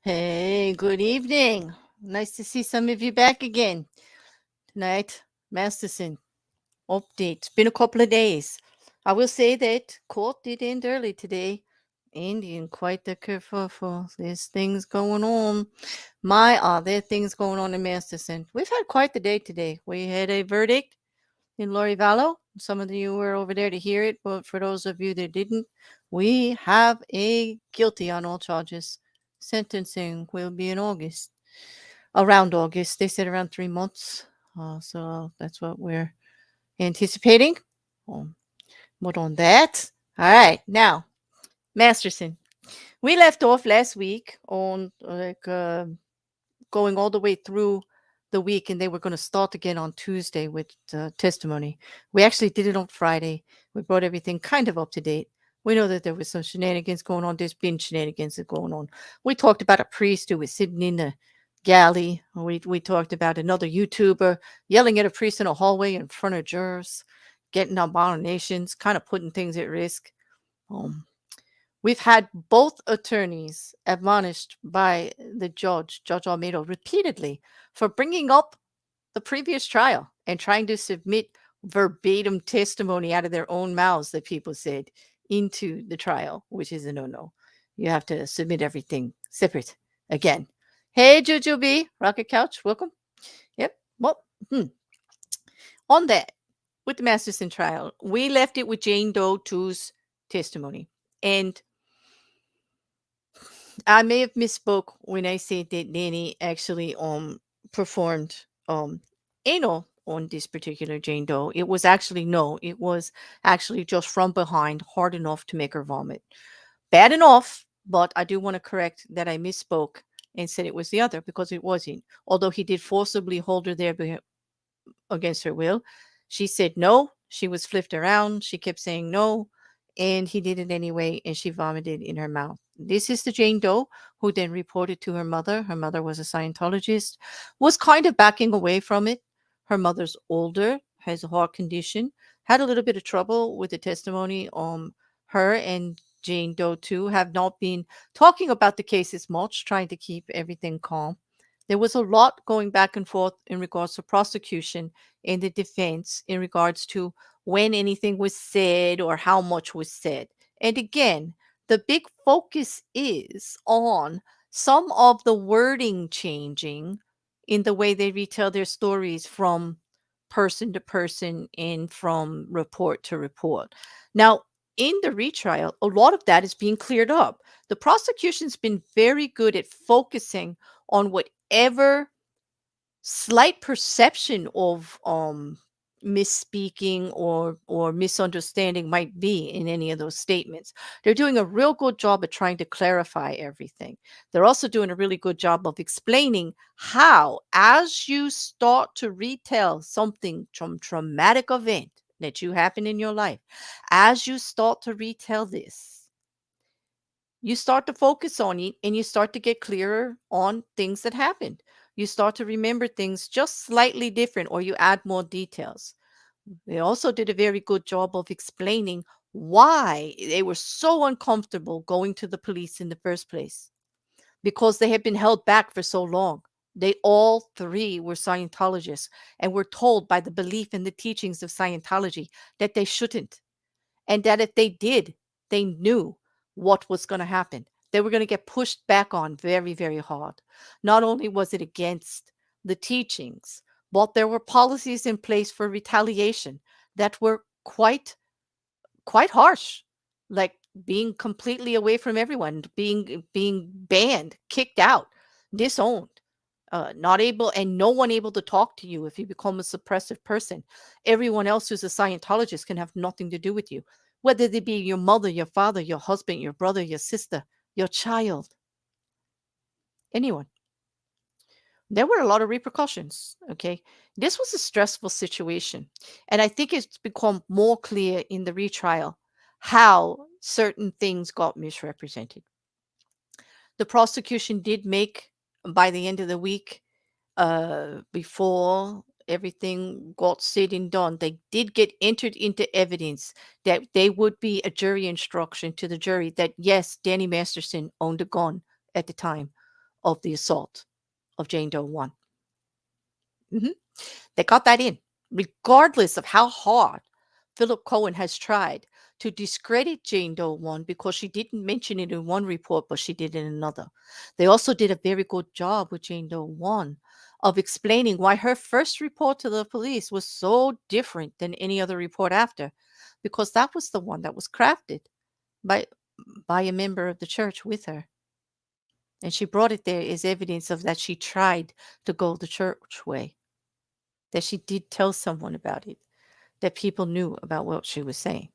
Hey, good evening. Nice to see some of you back again. Tonight, Masterson update. It's been a couple of days. I will say that court did end early today. Indian, quite the kerfuffle. There's things going on. There are things going on in Masterson. We've had quite the day today. We had a verdict in Lori Vallow. Some of you were over there to hear it, but for those of you that didn't, we have a guilty on all charges. Sentencing will be in August. Around August. They said around 3 months. So that's what we're anticipating. Um, but on that, all right. Now, Masterson, we left off last week on going all the way through the week, and they were going to start again on Tuesday with testimony. We actually did it on Friday. We brought everything kind of up to date. We know that there was some shenanigans going on. There's been shenanigans going on. We talked about a priest who was sitting in the galley. We talked about another YouTuber yelling at a priest in a hallway in front of jurors, getting abominations, kind of putting things at risk. Um, We've had both attorneys admonished by the judge, Judge Olmedo, repeatedly for bringing up the previous trial and trying to submit verbatim testimony out of their own mouths that people said into the trial, which is a no-no. You have to submit everything separate again. Hey, Juju B, Rocket Couch, welcome. Yep. Well, on that, with the Masterson trial, we left it with Jane Doe 2's testimony. And I may have misspoke when I said that Danny actually performed anal on this particular Jane Doe. It was actually no, it was actually just from behind, hard enough to make her vomit. Bad enough, but I do want to correct that I misspoke and said it was the other because it wasn't. Although he did forcibly hold her there against her will. She said no. She was flipped around. She kept saying no. And he did it anyway, and she vomited in her mouth. This is the Jane Doe who then reported to her mother. Her mother was a Scientologist, was kind of backing away from it. Her mother's older, has a heart condition, had a little bit of trouble with the testimony. Her and Jane Doe too have not been talking about the cases much, trying to keep everything calm. There was a lot going back and forth in regards to prosecution and the defense in regards to when anything was said or how much was said. And again, the big focus is on some of the wording changing in the way they retell their stories from person to person and from report to report. Now, in the retrial, a lot of that is being cleared up. The prosecution's been very good at focusing on whatever slight perception of misspeaking or misunderstanding might be in any of those statements. They're doing a real good job at trying to clarify everything. They're also doing a really good job of explaining how, as you start to retell something from traumatic event that you happened in your life, as you start to retell this, you start to focus on it and you start to get clearer on things that happened. You start to remember things just slightly different or you add more details. They also did a very good job of explaining why they were so uncomfortable going to the police in the first place because they had been held back for so long. They all three were Scientologists and were told by the belief in the teachings of Scientology that they shouldn't, and that if they did, they knew what was going to happen. They were going to get pushed back on very, very hard. Not only was it against the teachings, but there were policies in place for retaliation that were quite harsh, like being completely away from everyone, being banned, kicked out, disowned, not able, and no one able to talk to you if you become a suppressive person. Everyone else who's a Scientologist can have nothing to do with you, whether they be your mother, your father, your husband, your brother, your sister, your child, anyone. There were a lot of repercussions. Okay. This was a stressful situation. And I think it's become more clear in the retrial how certain things got misrepresented. The prosecution did make, by the end of the week, before everything got said and done, they did get entered into evidence that they would be a jury instruction to the jury that yes, Danny Masterson owned a gun at the time of the assault of Jane Doe 1. Mhm. They got that in, regardless of how hard Philip Cohen has tried to discredit Jane Doe 1 because she didn't mention it in one report, but she did in another. They also did a very good job with Jane Doe 1 of explaining why her first report to the police was so different than any other report after, because that was the one that was crafted by a member of the church with her. And she brought it there as evidence of that she tried to go the church way, that she did tell someone about it, that people knew about what she was saying.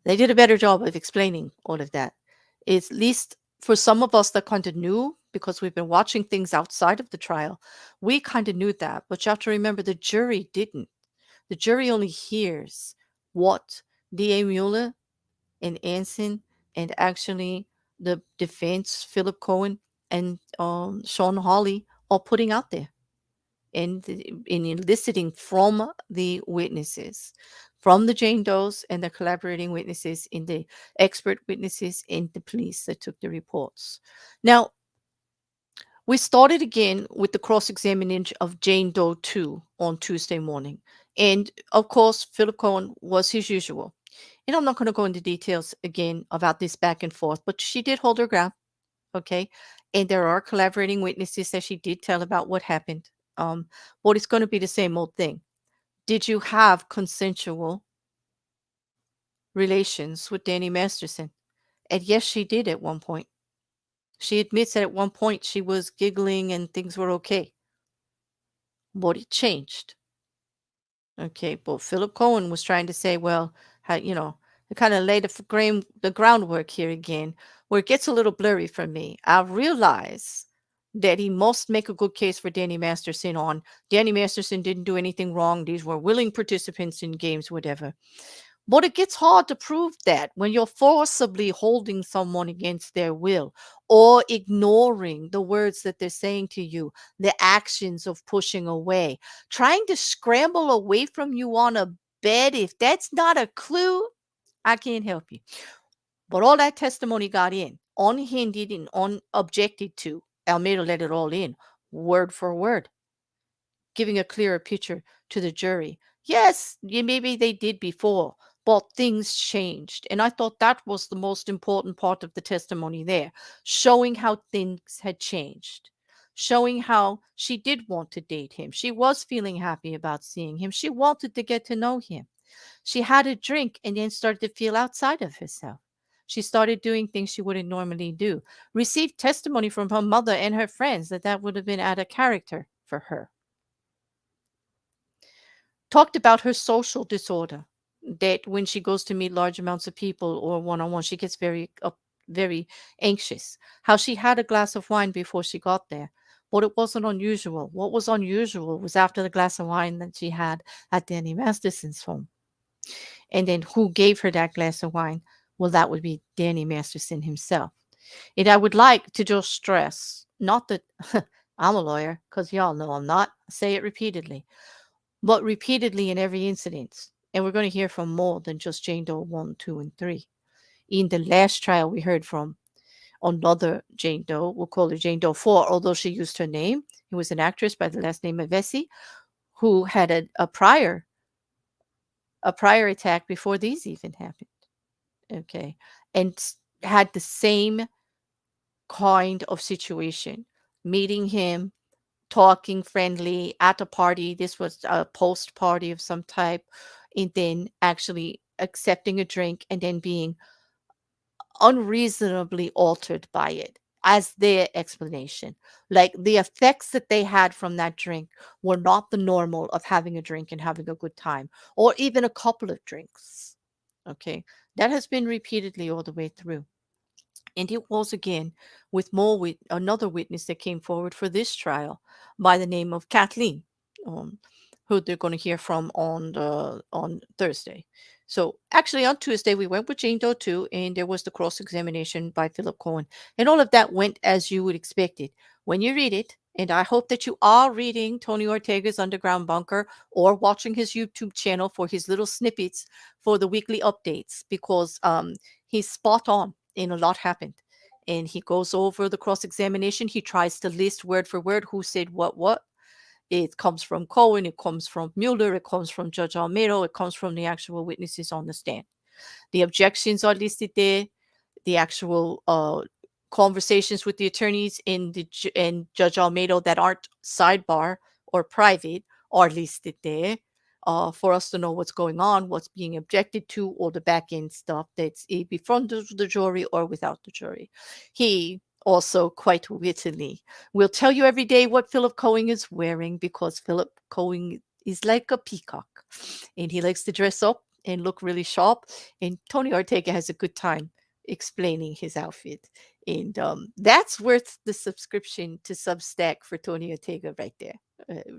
They did a better job of explaining all of that. At least for some of us that kind of knew, because we've been watching things outside of the trial, we kind of knew that. But you have to remember the jury didn't. The jury only hears what D.A. Mueller and Anson and actually the defense, Philip Cohen and Sean Hawley, are putting out there and in eliciting from the witnesses, from the Jane Does and the collaborating witnesses, in the expert witnesses and the police that took the reports. Now, we started again with the cross-examination of Jane Doe 2 on Tuesday morning. And of course, Philip Cohen was his usual. And I'm not going to go into details again about this back and forth, but she did hold her ground. Okay. And there are collaborating witnesses that she did tell about what happened. But it's going to be the same old thing. Did you have consensual relations with Danny Masterson? And yes, she did at one point. She admits that at one point she was giggling and things were okay. But it changed. Okay, but Philip Cohen was trying to say, well, how, to kind of lay the groundwork here again, where it gets a little blurry for me. I realize that he must make a good case for Danny Masterson on. Danny Masterson didn't do anything wrong. These were willing participants in games, whatever. But it gets hard to prove that when you're forcibly holding someone against their will or ignoring the words that they're saying to you, the actions of pushing away, trying to scramble away from you on a bed. If that's not a clue, I can't help you. But all that testimony got in, unhindered and unobjected to. Olmedo let it all in, word for word, giving a clearer picture to the jury. Yes, maybe they did before, but things changed. And I thought that was the most important part of the testimony there, showing how things had changed, showing how she did want to date him. She was feeling happy about seeing him. She wanted to get to know him. She had a drink and then started to feel outside of herself. She started doing things she wouldn't normally do, received testimony from her mother and her friends that would have been out of character for her. Talked about her social disorder, that when she goes to meet large amounts of people or one-on-one, she gets very anxious. How she had a glass of wine before she got there, but it wasn't unusual. What was unusual was after the glass of wine that she had at Danny Masterson's home. And then who gave her that glass of wine? Well, that would be Danny Masterson himself. And I would like to just stress, not that I'm a lawyer, because y'all know I'm not, say it repeatedly, but repeatedly in every incident. And we're going to hear from more than just Jane Doe 1, 2, and 3. In the last trial, we heard from another Jane Doe. We'll call her Jane Doe 4, although she used her name. It was an actress by the last name of Vesey, who had a prior attack before these even happened. Okay. And had the same kind of situation, meeting him, talking friendly at a party. This was a post party of some type, and then actually accepting a drink and then being unreasonably altered by it as their explanation. Like the effects that they had from that drink were not the normal of having a drink and having a good time, or even a couple of drinks. Okay. That has been repeatedly all the way through. And it was again with another witness that came forward for this trial by the name of Kathleen, who they're going to hear from on Thursday. So actually on Tuesday we went with Jane Doe 2, and there was the cross-examination by Philip Cohen, and all of that went as you would expect it. When you read it, and I hope that you are reading Tony Ortega's Underground Bunker or watching his YouTube channel for his little snippets for the weekly updates, because he's spot on. And a lot happened. and he goes over the cross-examination. He tries to list word for word who said what. It comes from Cohen, it comes from Mueller, it comes from Judge Olmedo, it comes from the actual witnesses on the stand. The objections are listed there. The actual conversations with the attorneys and Judge Olmedo that aren't sidebar or private are listed there for us to know what's going on, what's being objected to, or the back end stuff that's before the jury or without the jury. He also quite wittily will tell you every day what Philip Cohen is wearing, because Philip Cohen is like a peacock and he likes to dress up and look really sharp. And Tony Ortega has a good time explaining his outfit. And that's worth the subscription to Substack for Tony Ortega right there.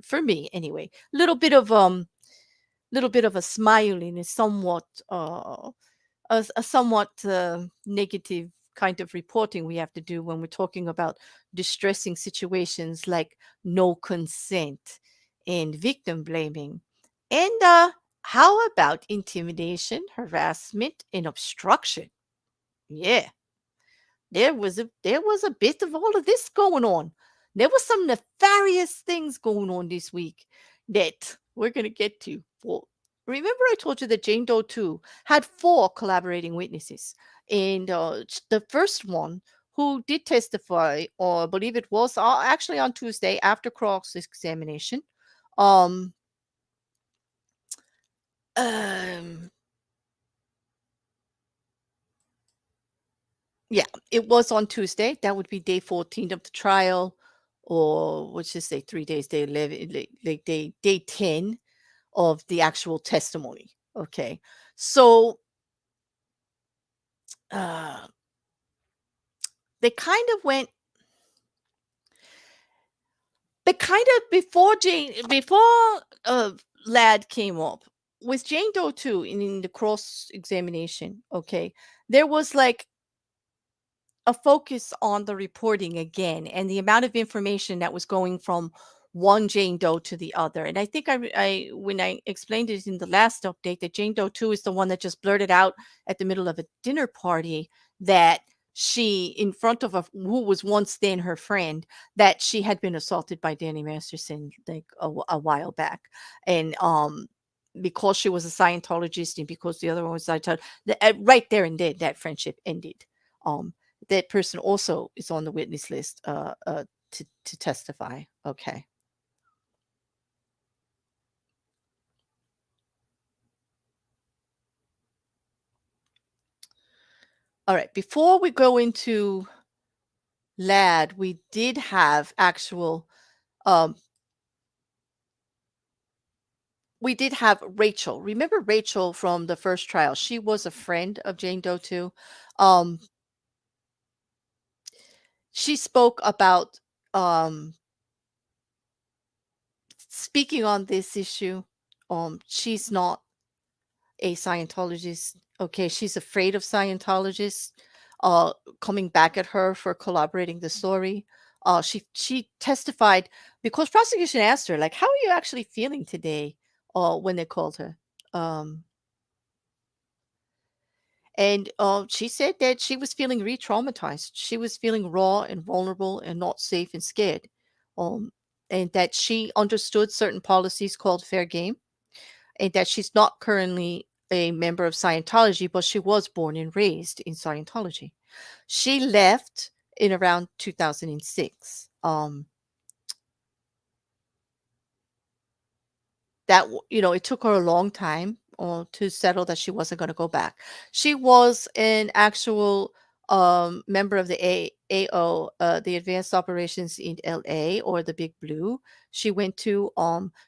For me, anyway. Little bit of a smiling is somewhat a somewhat negative kind of reporting we have to do when we're talking about distressing situations like no consent and victim blaming. And how about intimidation, harassment, and obstruction? Yeah, there was a bit of all of this going on. There was some nefarious things going on this week that we're gonna get to. Well, remember I told you that Jane Doe 2 had 4 collaborating witnesses, and the first one who did testify, or I believe it was actually on Tuesday after cross examination. Um, um, Yeah, it was on Tuesday. That would be day 14 of the trial, or let's just say 3 days, day 11, like day 10 of the actual testimony. Okay. So uh they kind of went they kind of before Lad came up with Jane Doe 2 in the cross examination, okay, there was like a focus on the reporting again and the amount of information that was going from one Jane Doe to the other. And I think I when I explained it in the last update, that Jane Doe 2 is the one that just blurted out at the middle of a dinner party that she, in front of who was once then her friend, that she had been assaulted by Danny Masterson like a while back. And because she was a Scientologist and because the other one was Scientologist, right there and then that friendship ended. Um, that person also is on the witness list to testify. Okay. All right. Before we go into Lad, we did have we did have Rachel. Remember Rachel from the first trial? She was a friend of Jane Doe 2. She spoke about speaking on this issue. She's not a Scientologist. Okay, she's afraid of Scientologists coming back at her for collaborating the story. She testified because prosecution asked her, like, how are you actually feeling today? When they called her. Um, and she said that she was feeling re-traumatized. She was feeling raw and vulnerable and not safe and scared. Um, and that she understood certain policies called fair game, and that she's not currently a member of Scientology, but she was born and raised in Scientology. She left in around 2006. It took her a long time to settle that she wasn't going to go back. She was an actual member of the AO, the Advanced Operations in LA, or the Big Blue. She went to.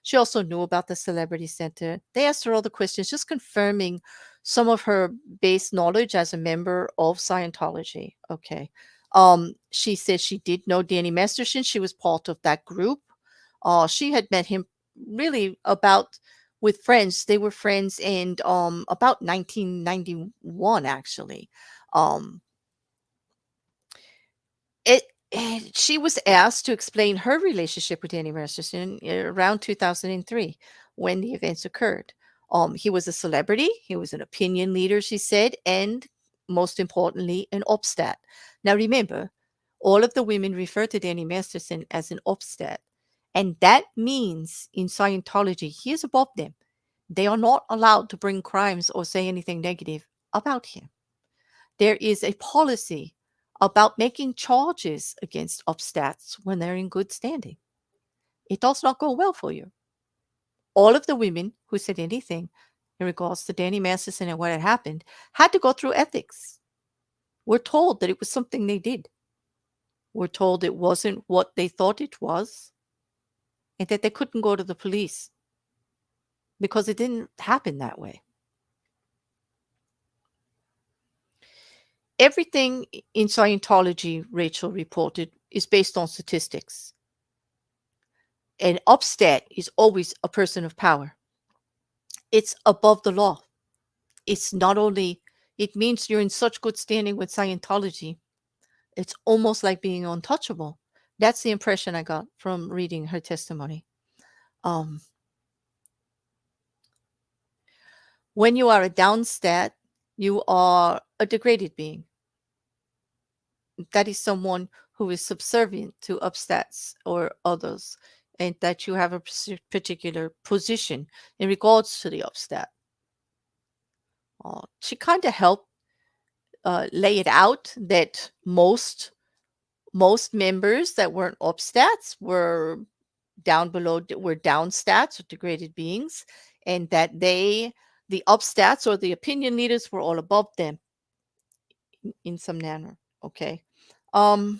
She also knew about the Celebrity Center. They asked her all the questions, just confirming some of her base knowledge as a member of Scientology. Okay. She said she did know Danny Masterson. She was part of that group. She had met him really about with friends. They were friends in about 1991 actually. Um it and she was asked to explain her relationship with Danny Masterson around 2003 when the events occurred. He was a celebrity, he was an opinion leader, she said, and most importantly, an upstat. Now remember, all of the women refer to Danny Masterson as an upstat, and that means in Scientology he is above them. They are not allowed to bring crimes or say anything negative about him. There is a policy about making charges against upstats when they're in good standing. It does not go well for you. All of the women who said anything in regards to Danny Masterson and what had happened had to go through ethics. We're told that it was something they did. We're told it wasn't what they thought it was, and that they couldn't go to the police because it didn't happen that way. Everything in Scientology, Rachel reported, is based on statistics. An upstat is always a person of power. It's above the law. It's not only, it means you're in such good standing with Scientology. It's almost like being untouchable. That's the impression I got from reading her testimony. When you are a downstat, you are a degraded being. That is someone who is subservient to upstats or others, and that you have a particular position in regards to the upstat. She kind of helped lay it out that most members that weren't upstats were down below, were downstats or degraded beings, and that the upstats or the opinion leaders were all above them in some manner. Okay. When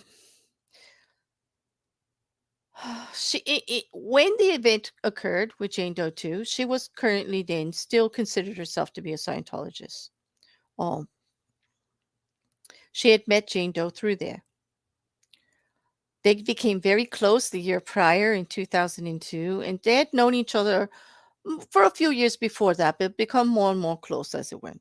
the event occurred with Jane Doe 2, she was currently then still considered herself to be a Scientologist. She had met Jane Doe through there. They became very close the year prior in 2002, and they had known each other for a few years before that, but become more and more close as it went.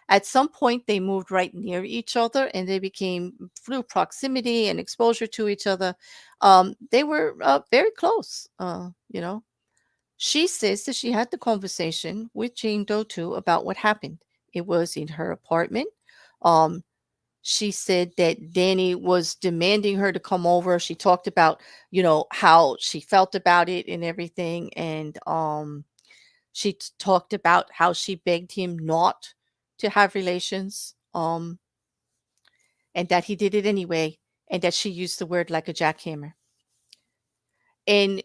At some point, they moved right near each other, and they became, through proximity and exposure to each other, they were very close. She says that she had the conversation with Jane Doe 2 about what happened. It was in her apartment. She said that Danny was demanding her to come over. She talked about, how she felt about it and everything. And she talked about how she begged him not to have relations, and that he did it anyway, and that she used the word like a jackhammer. And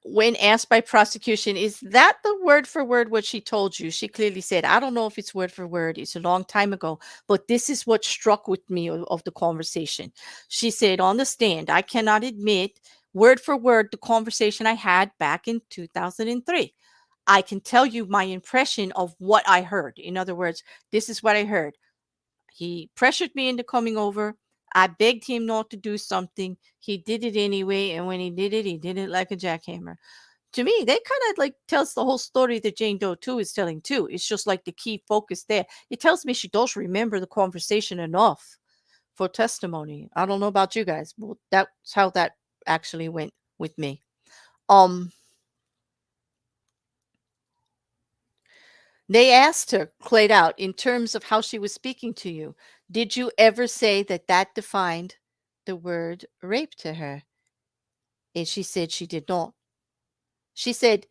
when asked by prosecution, is that the word for word what she told you? She clearly said, I don't know if it's word for word. It's a long time ago, but this is what struck with me of the conversation. She said on the stand, I cannot admit word for word the conversation I had back in 2003. I can tell you my impression of what I heard. In other words, this is what I heard. He pressured me into coming over. I begged him not to do something. He did it anyway. And when he did it like a jackhammer. To me, that kind of like tells the whole story that Jane Doe 2 is telling too. It's just like the key focus there. It tells me she does remember the conversation enough for testimony. I don't know about you guys, but that's how that actually went with me. They asked her, played out, in terms of how she was speaking to you. Did you ever say that defined the word rape to her? And she said she did not. She said,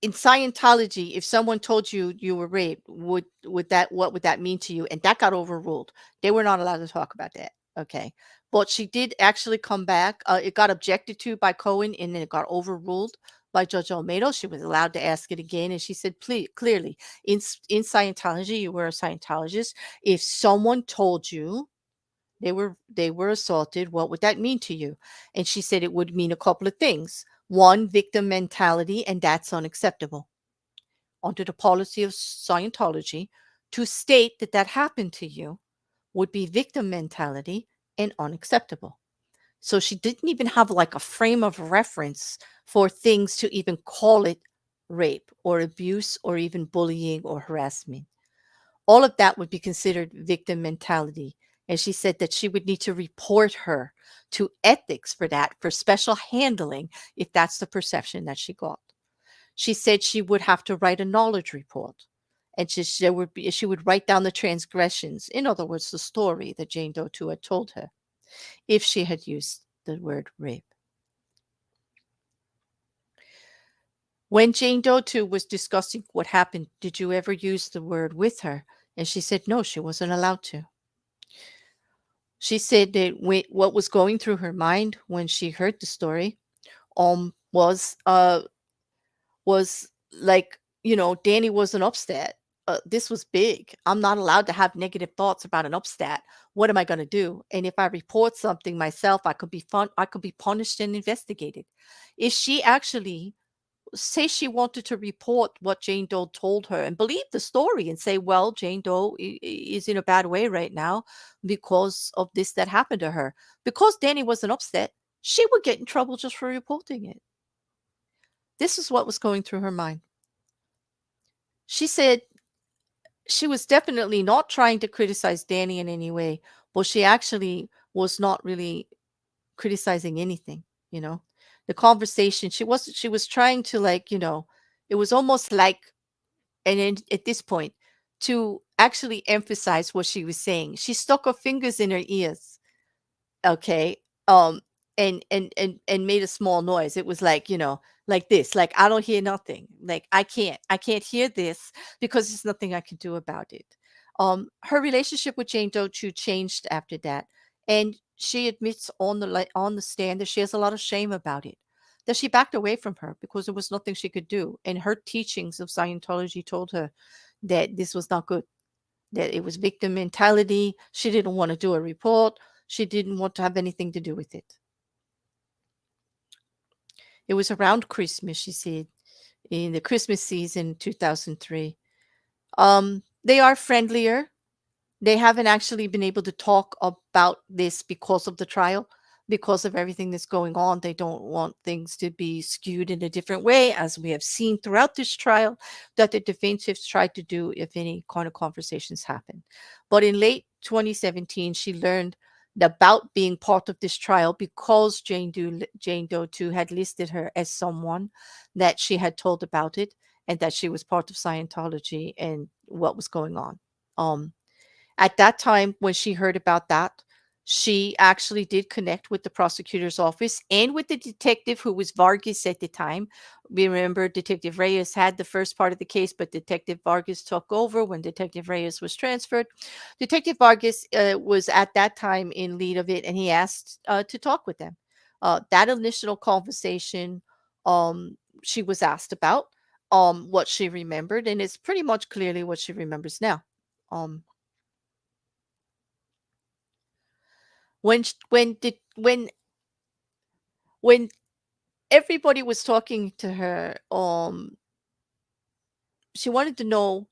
in Scientology, if someone told you you were raped, what would that mean to you? And that got overruled. They were not allowed to talk about that. Okay. But she did actually come back. It got objected to by Cohen, and then it got overruled by Judge Olmedo. She was allowed to ask it again. And she said, please, clearly, in Scientology, you were a Scientologist. If someone told you they were assaulted, what would that mean to you? And she said it would mean a couple of things. One, victim mentality, and that's unacceptable. Under the policy of Scientology, to state that happened to you would be victim mentality and unacceptable. So she didn't even have like a frame of reference for things to even call it rape or abuse or even bullying or harassment. All of that would be considered victim mentality. And she said that she would need to report her to ethics for that, for special handling, if that's the perception that she got. She said she would have to write a knowledge report. and she would write down the transgressions, in other words, the story that Jane Doe 2 had told her, if she had used the word rape. When Jane Doe 2 was discussing what happened, did you ever use the word with her? And she said no, she wasn't allowed to. She said that what was going through her mind when she heard the story was like, Danny was an upstat. This was big. I'm not allowed to have negative thoughts about an upstat. What am I going to do? And if I report something myself, I could be punished and investigated. If she actually say she wanted to report what Jane Doe told her and believe the story and say, well, Jane Doe is in a bad way right now because of this that happened to her. Because Danny was an upset, she would get in trouble just for reporting it. This is what was going through her mind. She said she was definitely not trying to criticize Danny in any way, but she actually was not really criticizing anything, you know. The conversation, she was trying to, like, it was almost like, and then at this point, to actually emphasize what she was saying. She stuck her fingers in her ears, okay, um, and made a small noise. It was like, like this, like, I don't hear nothing. Like, I can't hear this because there's nothing I can do about it. Her relationship with Jane Doe 2 changed after that, and she admits on the stand that she has a lot of shame about it. That she backed away from her because there was nothing she could do, and her teachings of Scientology told her that this was not good, that it was victim mentality. She didn't want to do a report. She didn't want to have anything to do with it. It was around Christmas, she said, in the Christmas season 2003. They are friendlier. They haven't actually been able to talk about this because of the trial, because of everything that's going on. They don't want things to be skewed in a different way, as we have seen throughout this trial that the defense has tried to do if any kind of conversations happen. But in late 2017, she learned about being part of this trial because Jane Doe 2 had listed her as someone that she had told about it, and that she was part of Scientology and what was going on. At that time, when she heard about that, she actually did connect with the prosecutor's office and with the detective who was Vargas at the time. We remember Detective Reyes had the first part of the case, but Detective Vargas took over when Detective Reyes was transferred. Detective Vargas was at that time in lead of it, and he asked to talk with them. That initial conversation, she was asked about what she remembered, and it's pretty much clearly what she remembers now. Um, when sh- when everybody was talking to her, she wanted to know,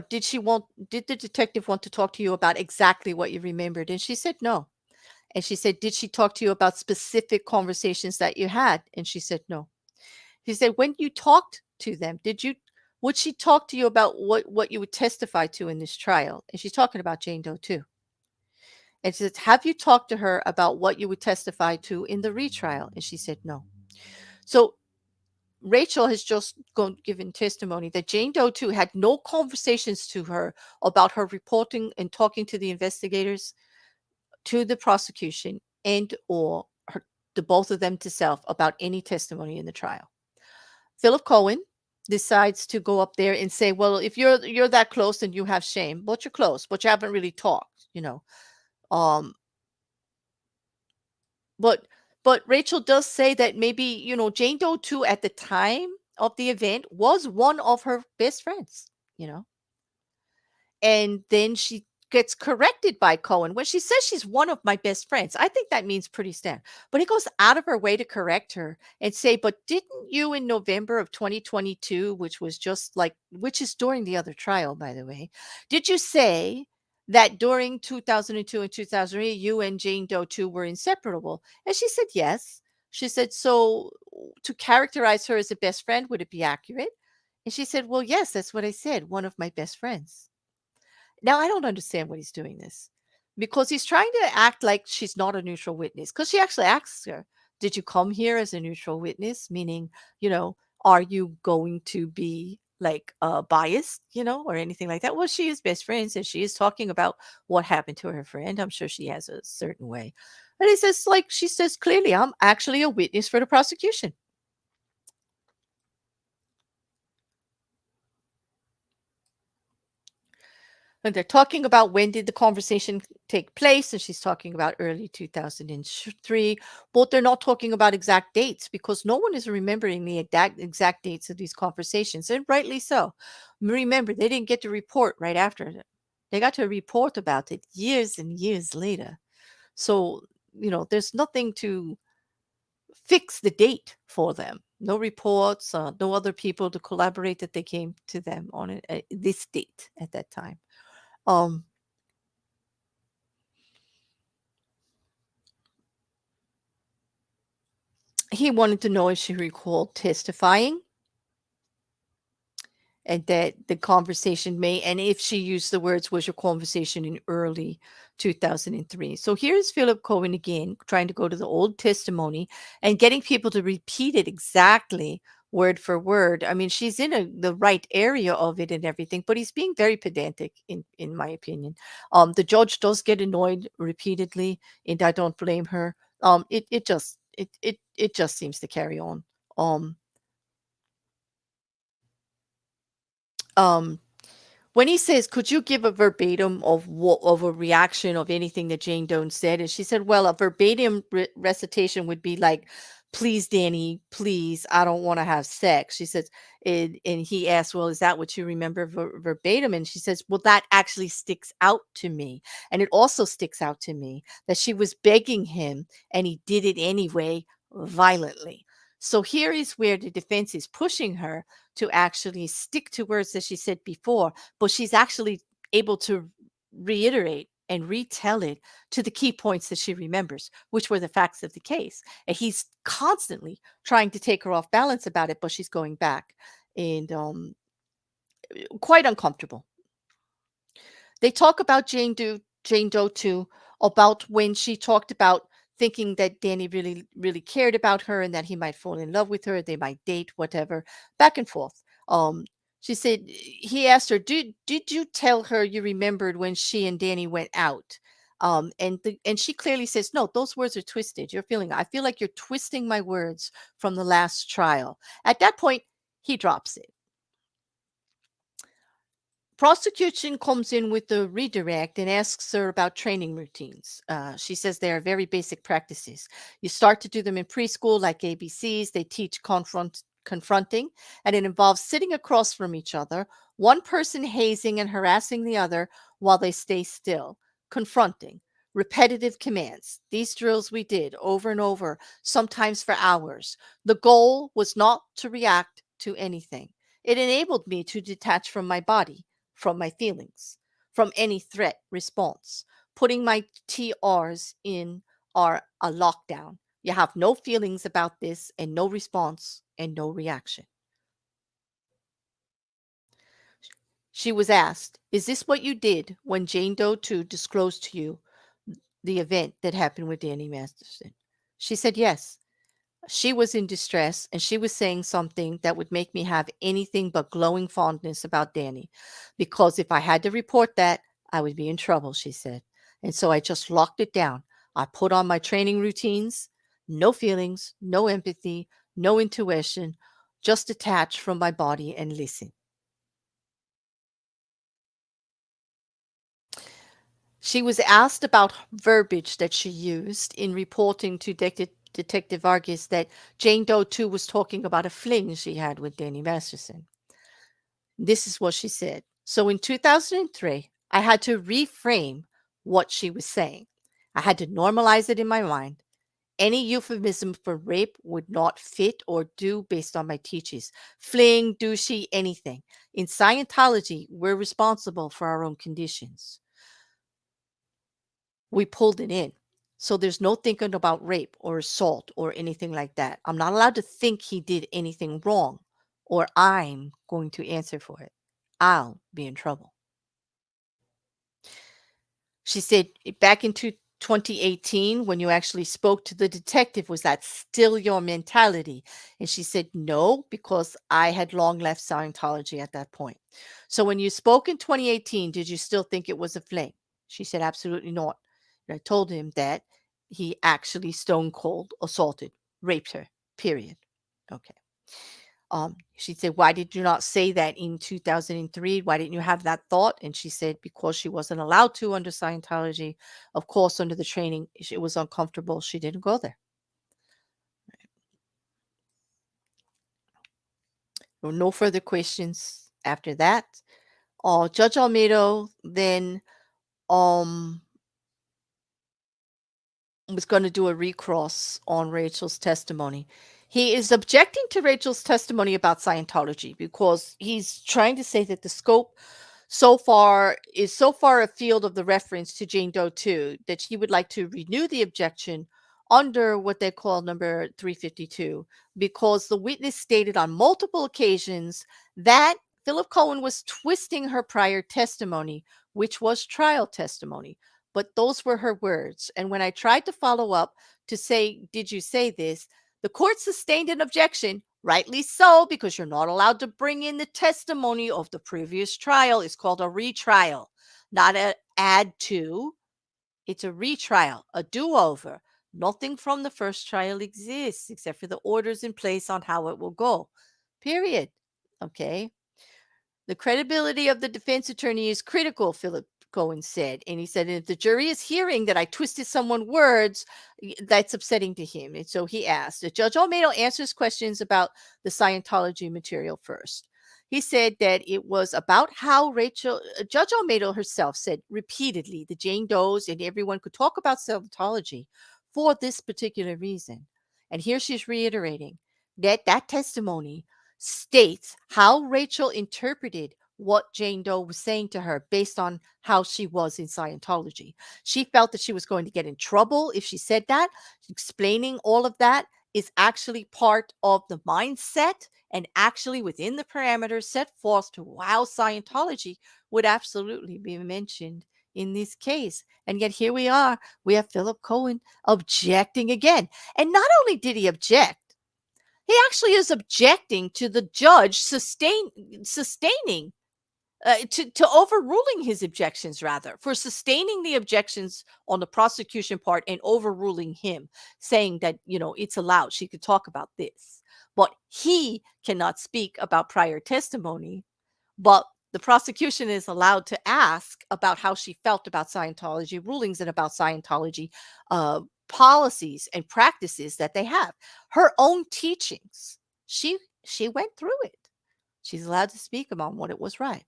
did the detective want to talk to you about exactly what you remembered? And she said no. And she said, did she talk to you about specific conversations that you had? And she said no. He said, when you talked to them, would she talk to you about what you would testify to in this trial? And she's talking about Jane Doe too. And she said, have you talked to her about what you would testify to in the retrial? And she said no. So Rachel has just given testimony that Jane Doe 2 had no conversations to her about her reporting and talking to the investigators, to the prosecution, and or the both of them to self about any testimony in the trial. Philip Cohen decides to go up there and say, well, if you're that close and you have shame, but you're close, but you haven't really talked, Um, But Rachel does say that maybe, Jane Doe 2 at the time of the event was one of her best friends, you know. And then she gets corrected by Cohen when she says she's one of my best friends. I think that means pretty standard. But he goes out of her way to correct her and say, but didn't you in November of 2022, which is during the other trial, by the way, did you say that during 2002 and 2003, you and Jane Doe 2 were inseparable? And she said, yes. She said, so to characterize her as a best friend, would it be accurate? And she said, well, yes, that's what I said, one of my best friends. Now, I don't understand what he's doing this, because he's trying to act like she's not a neutral witness, because she actually asks her, did you come here as a neutral witness? Meaning, are you going to be like biased, or anything like that. Well, she is best friends and she is talking about what happened to her friend. I'm sure she has a certain way. And he says, like, she says clearly, I'm actually a witness for the prosecution. And they're talking about when did the conversation take place, and she's talking about early 2003, but they're not talking about exact dates because no one is remembering the exact dates of these conversations, and rightly so. Remember, they didn't get to report right after it. They got to report about it years and years later. So, there's nothing to fix the date for them. No reports, no other people to collaborate that they came to them on it, this date at that time. Um, he wanted to know if she recalled testifying and that the conversation may, and if she used the words, was your conversation in early 2003. So here's Philip Cohen again, trying to go to the old testimony and getting people to repeat it exactly word for word. I mean, she's in the right area of it and everything, but he's being very pedantic in my opinion. The judge does get annoyed repeatedly, and I don't blame her. It just seems to carry on. Um, um, when he says, "Could you give a verbatim of a reaction of anything that Jane Doe said?" And she said, "Well, a verbatim recitation would be like, 'Please, Danny, please, I don't want to have sex.'" She says, and he asked, "Well, is that what you remember verbatim?" And she says, "Well, that actually sticks out to me, and it also sticks out to me that she was begging him, and he did it anyway, violently." So here is where the defense is pushing her to actually stick to words that she said before, but she's actually able to reiterate and retell it to the key points that she remembers, which were the facts of the case. And he's constantly trying to take her off balance about it, but she's going back and quite uncomfortable. They talk about Jane Doe too, about when she talked about thinking that Danny really, really cared about her and that he might fall in love with her, they might date, whatever, back and forth. Um, she said he asked her, "Did you tell her you remembered when she and Danny went out?" And she clearly says, "No, those words are twisted. I feel like you're twisting my words from the last trial." At that point, he drops it. Prosecution comes in with the redirect and asks her about training routines. She says they are very basic practices. You start to do them in preschool, like ABCs. They teach confronting, and it involves sitting across from each other, one person hazing and harassing the other while they stay still. Confronting, repetitive commands. These drills we did over and over, sometimes for hours. The goal was not to react to anything. It enabled me to detach from my body, from my feelings, from any threat response. Putting my TRs in are a lockdown. You have no feelings about this and no response and no reaction. She was asked, "Is this what you did when Jane Doe 2 disclosed to you the event that happened with Danny Masterson?" She said, "Yes." She was in distress and she was saying something that would make me have anything but glowing fondness about Danny. Because if I had to report that, I would be in trouble, she said. And so I just locked it down. I put on my training routines, no feelings, no empathy, no intuition, just detach from my body and listen. She was asked about verbiage that she used in reporting to Detective Vargas that Jane Doe too was talking about a fling she had with Danny Masterson. This is what she said. "So in 2003, I had to reframe what she was saying. I had to normalize it in my mind. Any euphemism for rape would not fit or do based on my teachings. Fling, douchey, anything. In Scientology, we're responsible for our own conditions. We pulled it in. So there's no thinking about rape or assault or anything like that. I'm not allowed to think he did anything wrong, or I'm going to answer for it. I'll be in trouble." She said back in 2018 when you actually spoke to the detective, was that still your mentality? And she said, no, because I had long left Scientology at that point. So when you spoke in 2018, did you still think it was a fling? She said, absolutely not. And I told him that he actually stone cold assaulted, raped her, period. Okay. She said, why did you not say that in 2003? Why didn't you have that thought? And she said, because she wasn't allowed to under Scientology. Of course, under the training, it was uncomfortable. She didn't go there. There were no further questions after that. Judge Olmedo then was going to do a recross on Rachel's testimony. He is objecting to Rachel's testimony about Scientology because he's trying to say that the scope so far afield of the reference to Jane Doe 2 that he would like to renew the objection under what they call number 352 because the witness stated on multiple occasions that Philip Cohen was twisting her prior testimony, which was trial testimony. But those were her words. And when I tried to follow up to say, did you say this? The court sustained an objection, rightly so, because you're not allowed to bring in the testimony of the previous trial. It's called a retrial, not an add to. It's a retrial, a do-over. Nothing from the first trial exists except for the orders in place on how it will go. Period. Okay. The credibility of the defense attorney is critical, Philip Cohen said. And he said, if the jury is hearing that I twisted someone's words, that's upsetting to him. And so he asked, Judge Olmedo answers questions about the Scientology material first. He said that it was about how Judge Olmedo herself said repeatedly the Jane Does and everyone could talk about Scientology for this particular reason. And here she's reiterating that testimony states how Rachel interpreted what Jane Doe was saying to her based on how she was in Scientology. She felt that she was going to get in trouble if she said that. Explaining all of that is actually part of the mindset and actually within the parameters set forth to how Scientology would absolutely be mentioned in this case. And yet here we are. We have Philip Cohen objecting again. And not only did he object, he actually is objecting to the judge sustaining to overruling his objections, rather, for sustaining the objections on the prosecution part and overruling him, saying that, it's allowed. She could talk about this. But he cannot speak about prior testimony. But the prosecution is allowed to ask about how she felt about Scientology rulings and about Scientology policies and practices that they have. Her own teachings, she went through it. She's allowed to speak about what it was right.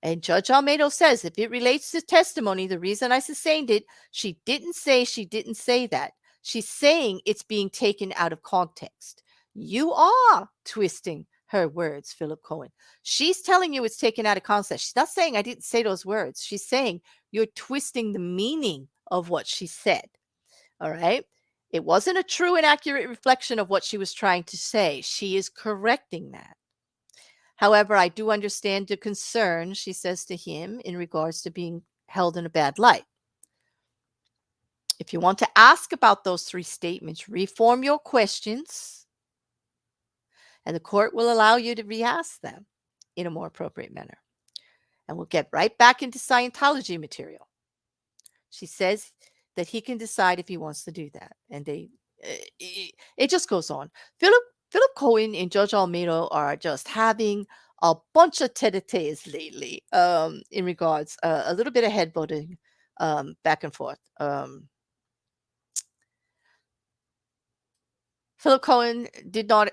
And Judge Olmedo says, if it relates to testimony, the reason I sustained it, she didn't say that. She's saying it's being taken out of context. You are twisting her words, Philip Cohen. She's telling you it's taken out of context. She's not saying I didn't say those words. She's saying you're twisting the meaning of what she said. All right. It wasn't a true and accurate reflection of what she was trying to say. She is correcting that. However, I do understand the concern, she says to him, in regards to being held in a bad light. If you want to ask about those three statements, reform your questions, and the court will allow you to re-ask them in a more appropriate manner. And we'll get right back into Scientology material. She says that he can decide if he wants to do that. And it just goes on. Philip Cohen and Judge Olmedo are just having a bunch of tete-a-tetes lately in regards, a little bit of headbutting back and forth. Philip Cohen did not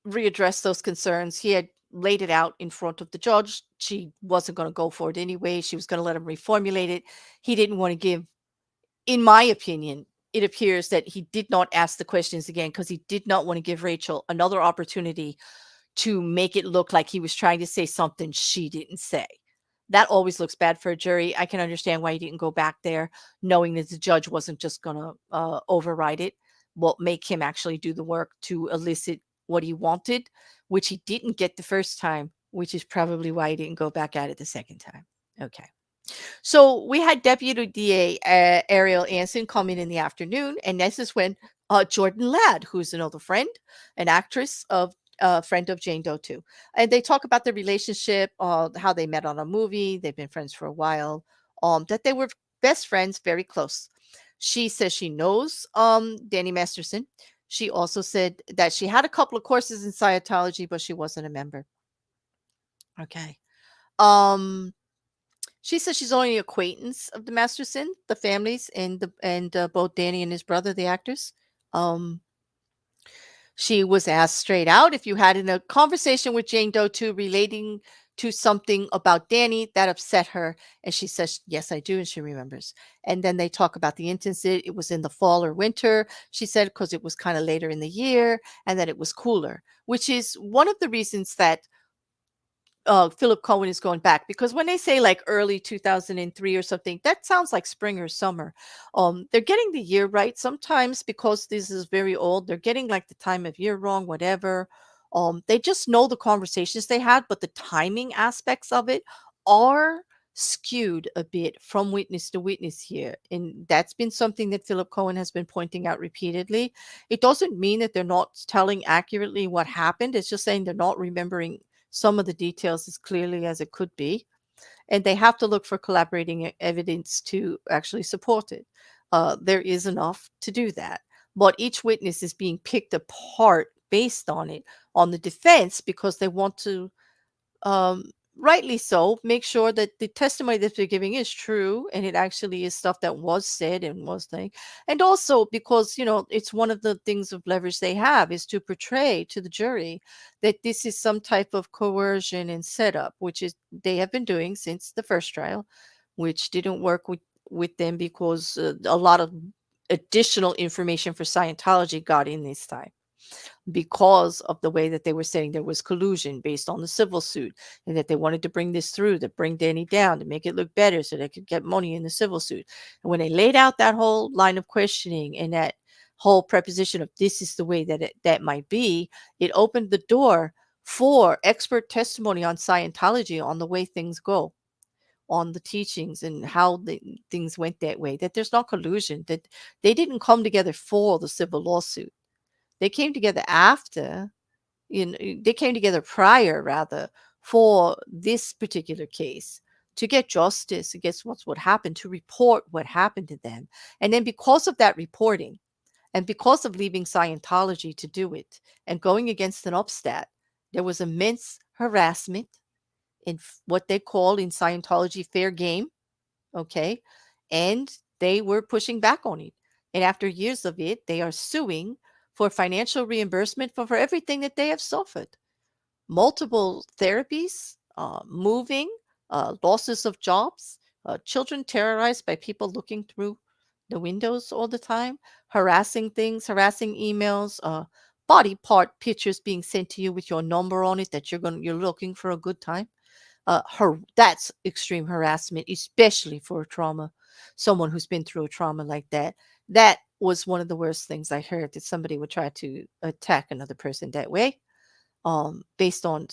readdress those concerns. He had laid it out in front of the judge. She wasn't going to go for it anyway. She was going to let him reformulate it. He didn't want to give, in my opinion, it appears that he did not ask the questions again because he did not want to give Rachel another opportunity to make it look like he was trying to say something she didn't say. That always looks bad for a jury. I can understand why he didn't go back there, knowing that the judge wasn't just going to override it. Well, make him actually do the work to elicit what he wanted, which he didn't get the first time, which is probably why he didn't go back at it the second time. Okay. So we had Deputy DA Ariel Anson come in the afternoon, and this is when Jordan Ladd, who's another friend, an actress of friend of Jane Doe too, and they talk about their relationship, how they met on a movie, they've been friends for a while, that they were best friends, very close. She says she knows Danny Masterson. She also said that she had a couple of courses in Scientology, but she wasn't a member. Okay. Um, she says she's only an acquaintance of the Masterson, the families, and both Danny and his brother, the actors. Um, she was asked straight out if you had in a conversation with Jane Doe 2 relating to something about Danny that upset her, and she says, "Yes, I do," and she remembers. And then they talk about the incident. It was in the fall or winter, she said, because it was kind of later in the year, and that it was cooler, which is one of the reasons that Philip Cohen is going back, because when they say like early 2003 or something, that sounds like spring or summer. They're getting the year right sometimes because this is very old. They're getting like the time of year wrong, whatever. They just know the conversations they had, but the timing aspects of it are skewed a bit from witness to witness here. And that's been something that Philip Cohen has been pointing out repeatedly. It doesn't mean that they're not telling accurately what happened. It's just saying they're not remembering some of the details as clearly as it could be, and they have to look for collaborating evidence to actually support it. There is enough to do that, but each witness is being picked apart based on it, on the defense, because they want to, um, rightly so, make sure that the testimony that they're giving is true and it actually is stuff that was said and was thing. And also because, it's one of the things of leverage they have is to portray to the jury that this is some type of coercion and setup, which is they have been doing since the first trial, which didn't work with them because a lot of additional information for Scientology got in this time because of the way that they were saying there was collusion based on the civil suit, and that they wanted to bring this through to bring Danny down to make it look better so they could get money in the civil suit. And when they laid out that whole line of questioning and that whole preposition of this is the way that that might be, it opened the door for expert testimony on Scientology, on the way things go, on the teachings and how things went that way, that there's no collusion, that they didn't come together for the civil lawsuit. They came together after, they came together prior, rather, for this particular case to get justice against what happened, to report what happened to them. And then because of that reporting and because of leaving Scientology to do it and going against an upstat, there was immense harassment in what they call in Scientology fair game. Okay. And they were pushing back on it. And after years of it, they are suing for financial reimbursement for everything that they have suffered. Multiple therapies, moving, losses of jobs, children terrorized by people looking through the windows all the time, harassing things, harassing emails, body part pictures being sent to you with your number on it that you're looking for a good time. That's extreme harassment, especially for a trauma, someone who's been through a trauma like that. That was one of the worst things I heard, that somebody would try to attack another person that way, based on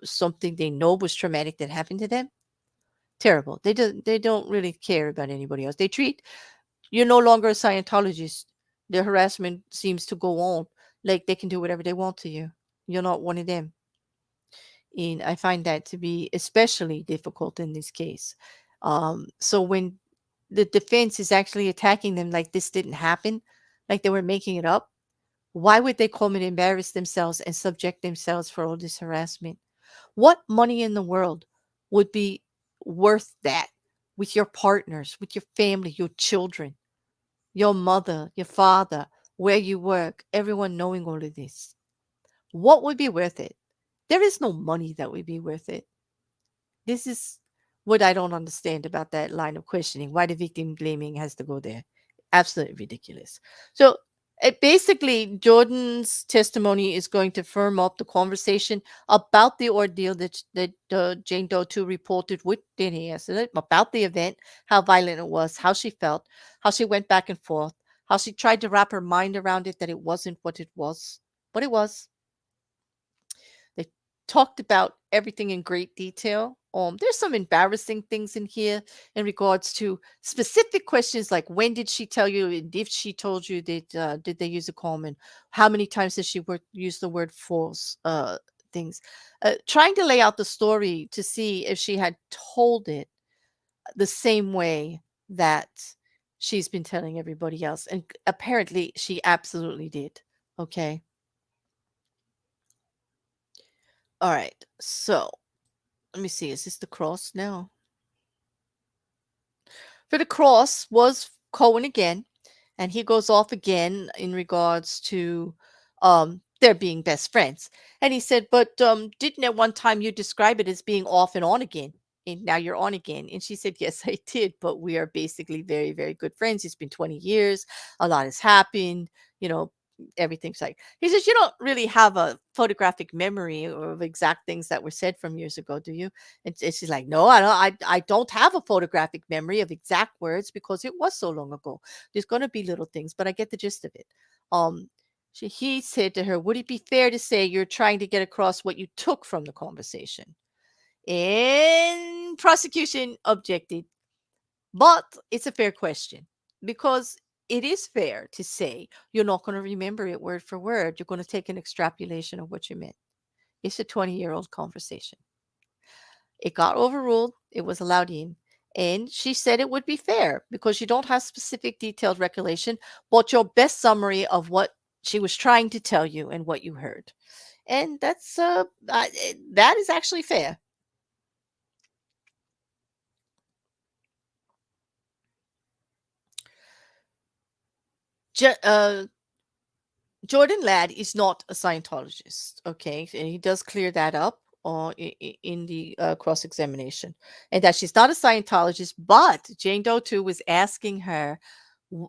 something they know was traumatic that happened to them. Terrible. They don't really care about anybody else. They treat, you're no longer a Scientologist. Their harassment seems to go on like they can do whatever they want to you. You're not one of them. And I find that to be especially difficult in this case. So when the defense is actually attacking them like this didn't happen, like they were making it up, why would they come and embarrass themselves and subject themselves for all this harassment? What money in the world would be worth that, with your partners, with your family, your children, your mother, your father, where you work, everyone knowing all of this? What would be worth it? There is no money that would be worth it. This is what I don't understand about that line of questioning. Why the victim blaming has to go there? Absolutely ridiculous. So basically, Jordan's testimony is going to firm up the conversation about the ordeal that Jane Doe 2 reported with Danny yesterday, about the event, how violent it was, how she felt, how she went back and forth, how she tried to wrap her mind around it, that it wasn't what it was, but it was. They talked about everything in great detail. There's some embarrassing things in here in regards to specific questions like when did she tell you, and if she told you that did they use a common, how many times did she use the word false things, trying to lay out the story to see if she had told it the same way that she's been telling everybody else, and apparently she absolutely did. Okay. All right. So let me see. Is this the cross now? For the cross was Cohen again, and he goes off again in regards to their being best friends. And he said, but didn't at one time you describe it as being off and on again? And now you're on again. And she said, yes, I did, but we are basically very, very good friends. It's been 20 years. A lot has happened. You know, everything's like, he says, you don't really have a photographic memory of exact things that were said from years ago, do you? And she's like, no, I don't have a photographic memory of exact words because it was so long ago. There's going to be little things, but I get the gist of it. He said to her, would it be fair to say you're trying to get across what you took from the conversation? And prosecution objected, but it's a fair question because it is fair to say you're not going to remember it word for word. You're going to take an extrapolation of what you meant. It's a 20-year-old conversation. It got overruled. It was allowed in. And she said it would be fair because you don't have specific detailed recollection, but your best summary of what she was trying to tell you and what you heard. And that is actually fair. Jordan Ladd is not a Scientologist, okay? And he does clear that up in the cross examination, and that she's not a Scientologist. But Jane Doe too was asking her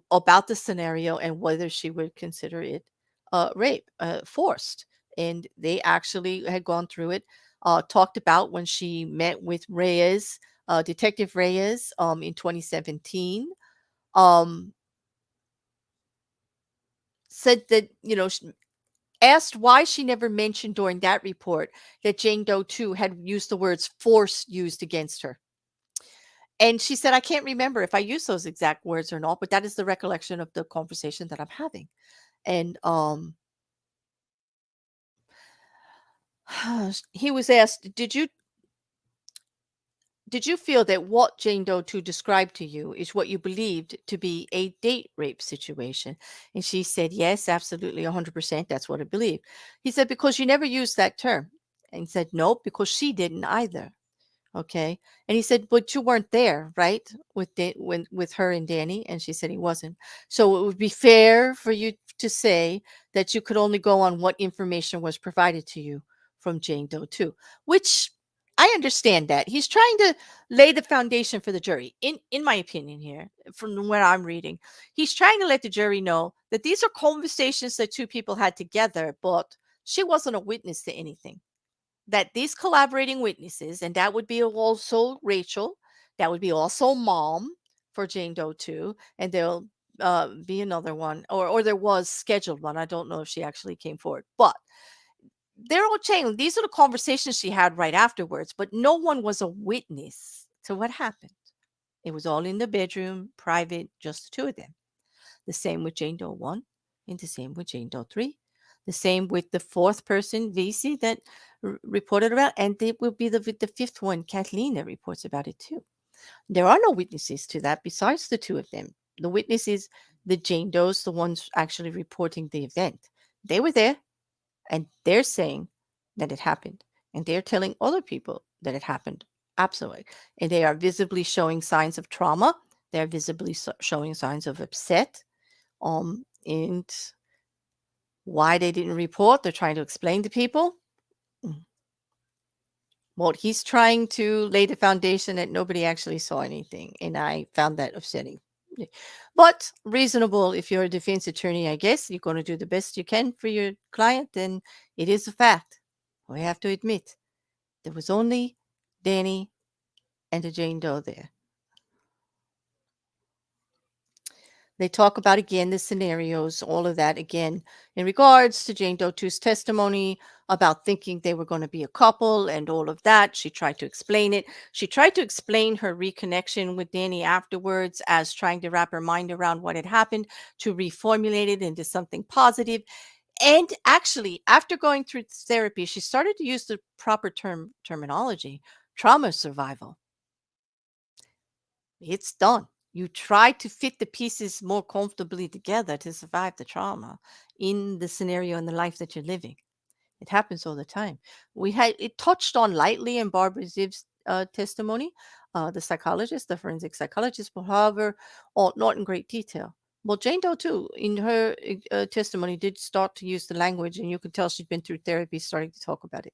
about the scenario and whether she would consider it rape, forced. And they actually had gone through it, talked about when she met with Reyes, Detective Reyes, in 2017. Um, said that, asked why she never mentioned during that report that Jane Doe too had used the words force used against her. And she said, I can't remember if I used those exact words or not, but that is the recollection of the conversation that I'm having. And he was asked, did you feel that what Jane Doe 2 described to you is what you believed to be a date rape situation? And she said, yes, absolutely, 100%. That's what I believe. He said, because you never used that term. And he said, nope, because she didn't either. Okay. And he said, but you weren't there, right? With her and Danny. And she said he wasn't. So it would be fair for you to say that you could only go on what information was provided to you from Jane Doe 2, which I understand that. He's trying to lay the foundation for the jury. In my opinion here, from what I'm reading, he's trying to let the jury know that these are conversations that two people had together, but she wasn't a witness to anything. That these collaborating witnesses, and that would be also Rachel, that would be also Mom for Jane Doe 2, and there'll be another one, or there was scheduled one. I don't know if she actually came forward, but they're all chain. These are the conversations she had right afterwards, but no one was a witness to what happened. It was all in the bedroom, private, just the two of them. The same with Jane Doe 1, and the same with Jane Doe 3. The same with the fourth person, VC, that reported about, and it will be the fifth one, Kathleen, that reports about it too. There are no witnesses to that besides the two of them. The witness is the Jane Does, the ones actually reporting the event. They were there, and they're saying that it happened, and they're telling other people that it happened. Absolutely. And they are visibly showing signs of trauma. They're visibly showing signs of upset. And why they didn't report, they're trying to explain to people. Well, he's trying to lay the foundation that nobody actually saw anything, and I found that upsetting. But reasonable if you're a defense attorney, I guess. You're going to do the best you can for your client, and it is a fact. We have to admit, there was only Danny and the Jane Doe there. They talk about, again, the scenarios, all of that, again, in regards to Jane Doe 2's testimony, about thinking they were going to be a couple and all of that. She tried to explain it. She tried to explain her reconnection with Danny afterwards as trying to wrap her mind around what had happened to reformulate it into something positive. And actually, after going through therapy, she started to use the proper terminology, trauma survival. It's done. You try to fit the pieces more comfortably together to survive the trauma in the scenario and the life that you're living. It happens all the time. We had it touched on lightly in Barbara Ziv's testimony, the psychologist, the forensic psychologist, but however, not in great detail. Well, Jane Doe too, in her testimony, did start to use the language, and you could tell she'd been through therapy, starting to talk about it.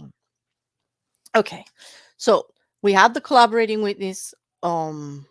Um, Okay, so we have the collaborating witness. Um,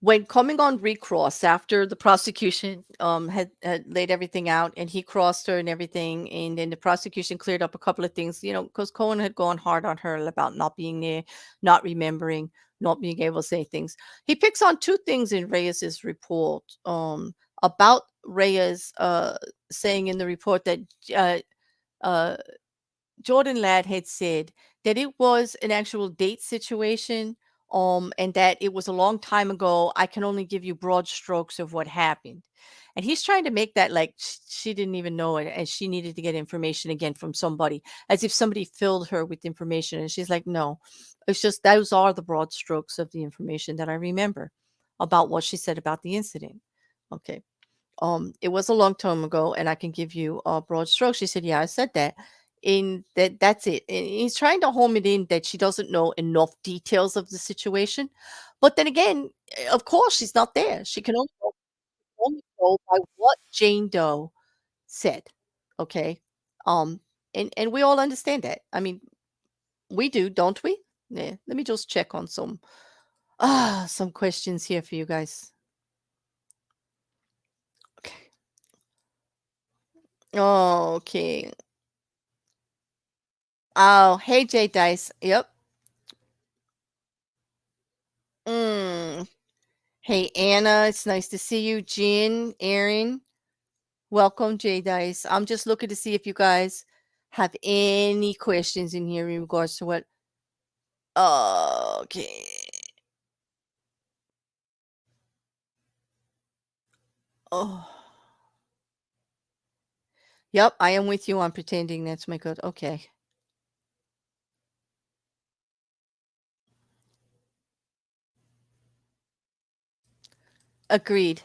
when coming on recross after the prosecution had laid everything out and he crossed her and everything, and then the prosecution cleared up a couple of things, because Cohen had gone hard on her about not being there, not remembering, not being able to say things. He picks on two things in Reyes's report, about Reyes saying in the report that uh, uh, Jordan Ladd had said that it was an actual date situation, and that it was a long time ago. I can only give you broad strokes of what happened. And he's trying to make that like she didn't even know it and she needed to get information again from somebody, as if somebody filled her with information. And she's like, no, it's just those are the broad strokes of the information that I remember about what she said about the incident. Okay. It was a long time ago, and I can give you a broad stroke. She said, "Yeah, I said that." In that's it. And he's trying to home it in that she doesn't know enough details of the situation. But then again, of course, she's not there. She can only go by what Jane Doe said. Okay. Um, and we all understand that. I mean, we do, don't we? Yeah. Let me just check on some questions here for you guys. Okay. Okay. Oh, hey, J Dice. Yep. Mm. Hey, Anna. It's nice to see you. Jen, Aaron. Welcome, J Dice. I'm just looking to see if you guys have any questions in here in regards to what. Okay. Oh. Yep, I am with you on pretending that's my code. Okay. Agreed.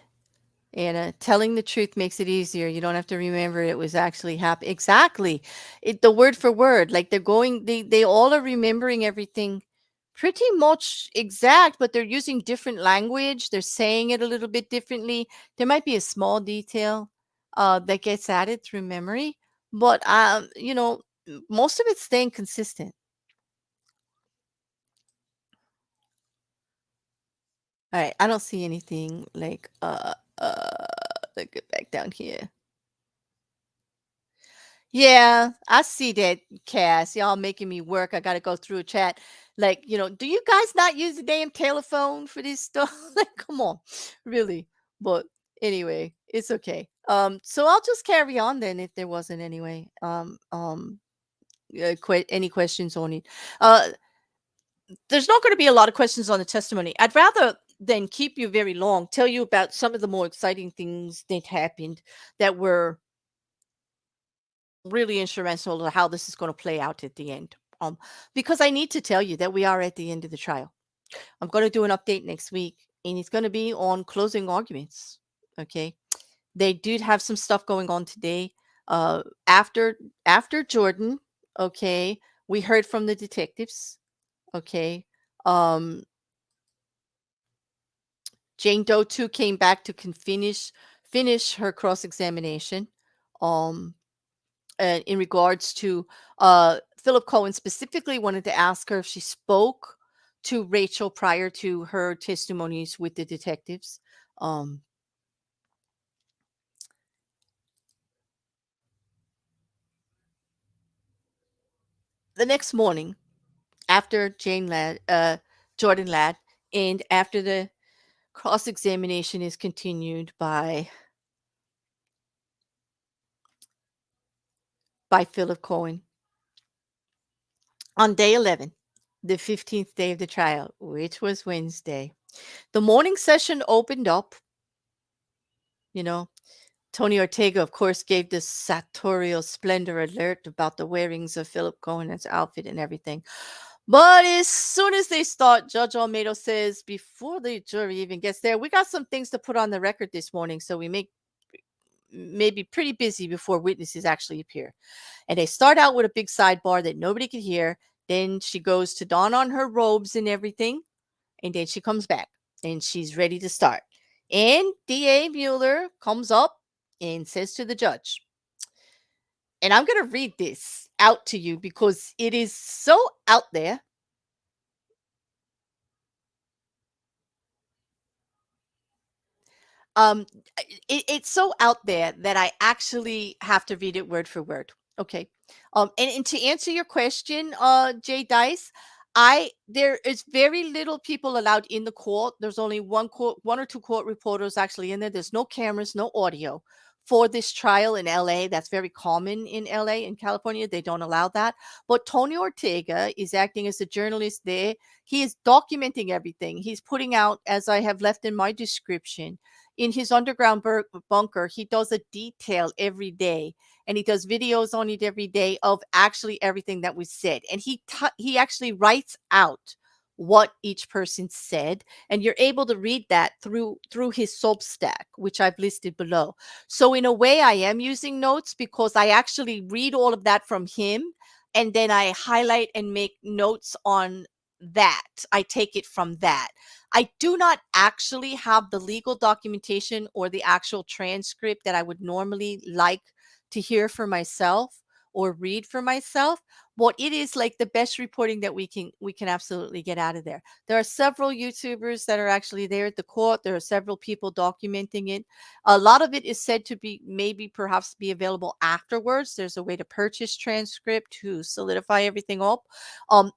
And telling the truth makes it easier. You don't have to remember it was actually happening. Exactly. The word for word. Like they all are remembering everything pretty much exact, but they're using different language. They're saying it a little bit differently. There might be a small detail that gets added through memory, but most of it's staying consistent. All right. I don't see anything like let's get back down here. Yeah, I see that, Cass. Y'all making me work. I got to go through a chat. Like, do you guys not use the damn telephone for this stuff? Like, come on, really. But anyway, it's okay. So I'll just carry on then if there wasn't anyway. Any questions on it? Uh, there's not going to be a lot of questions on the testimony. I'd rather than keep you very long, tell you about some of the more exciting things that happened that were really instrumental to how this is going to play out at the end. Because I need to tell you that we are at the end of the trial. I'm going to do an update next week, and it's going to be on closing arguments. Okay, they did have some stuff going on today. After Jordan, okay, we heard from the detectives. Okay, um, Jane Doe too came back to finish her cross examination. Um, in regards to Philip Cohen specifically wanted to ask her if she spoke to Rachel prior to her testimonies with the detectives. Um, The next morning, after Jordan Ladd, and after the cross-examination is continued by Philip Cohen, on day 11, the 15th day of the trial, which was Wednesday, the morning session opened up. You know, Tony Ortega, of course, gave this sartorial splendor alert about the wearings of Philip Cohen's outfit and everything. But as soon as they start, Judge Olmedo says, before the jury even gets there, we got some things to put on the record this morning, so we may be pretty busy before witnesses actually appear. And they start out with a big sidebar that nobody could hear. Then she goes to don on her robes and everything, and then she comes back, and she's ready to start. And DA Mueller comes up and says to the judge, and I'm going to read this out to you because it is so out there. Um, it's so out there that I actually have to read it word for word. Okay. And to answer your question, Jay Dice, there is very little people allowed in the court. There's only one or two court reporters actually in there. There's no cameras, no audio for this trial in LA. That's very common in LA. In California, they don't allow that. But Tony Ortega is acting as a journalist there. He is documenting everything. He's putting out, as I have left in my description, in his underground bunker, he does a detail every day, and he does videos on it every day of actually everything that was said. And he actually writes out what each person said, and you're able to read that through his Substack, which I've listed below. So in a way, I am using notes because I actually read all of that from him, and then I highlight and make notes on that. I take it from that. I do not actually have the legal documentation or the actual transcript that I would normally like to hear for myself or read for myself, but it is like the best reporting that we can absolutely get out of there. There are several YouTubers that are actually there at the court. There are several people documenting it. A lot of it is said to be perhaps be available afterwards. There's a way to purchase transcript to solidify everything up.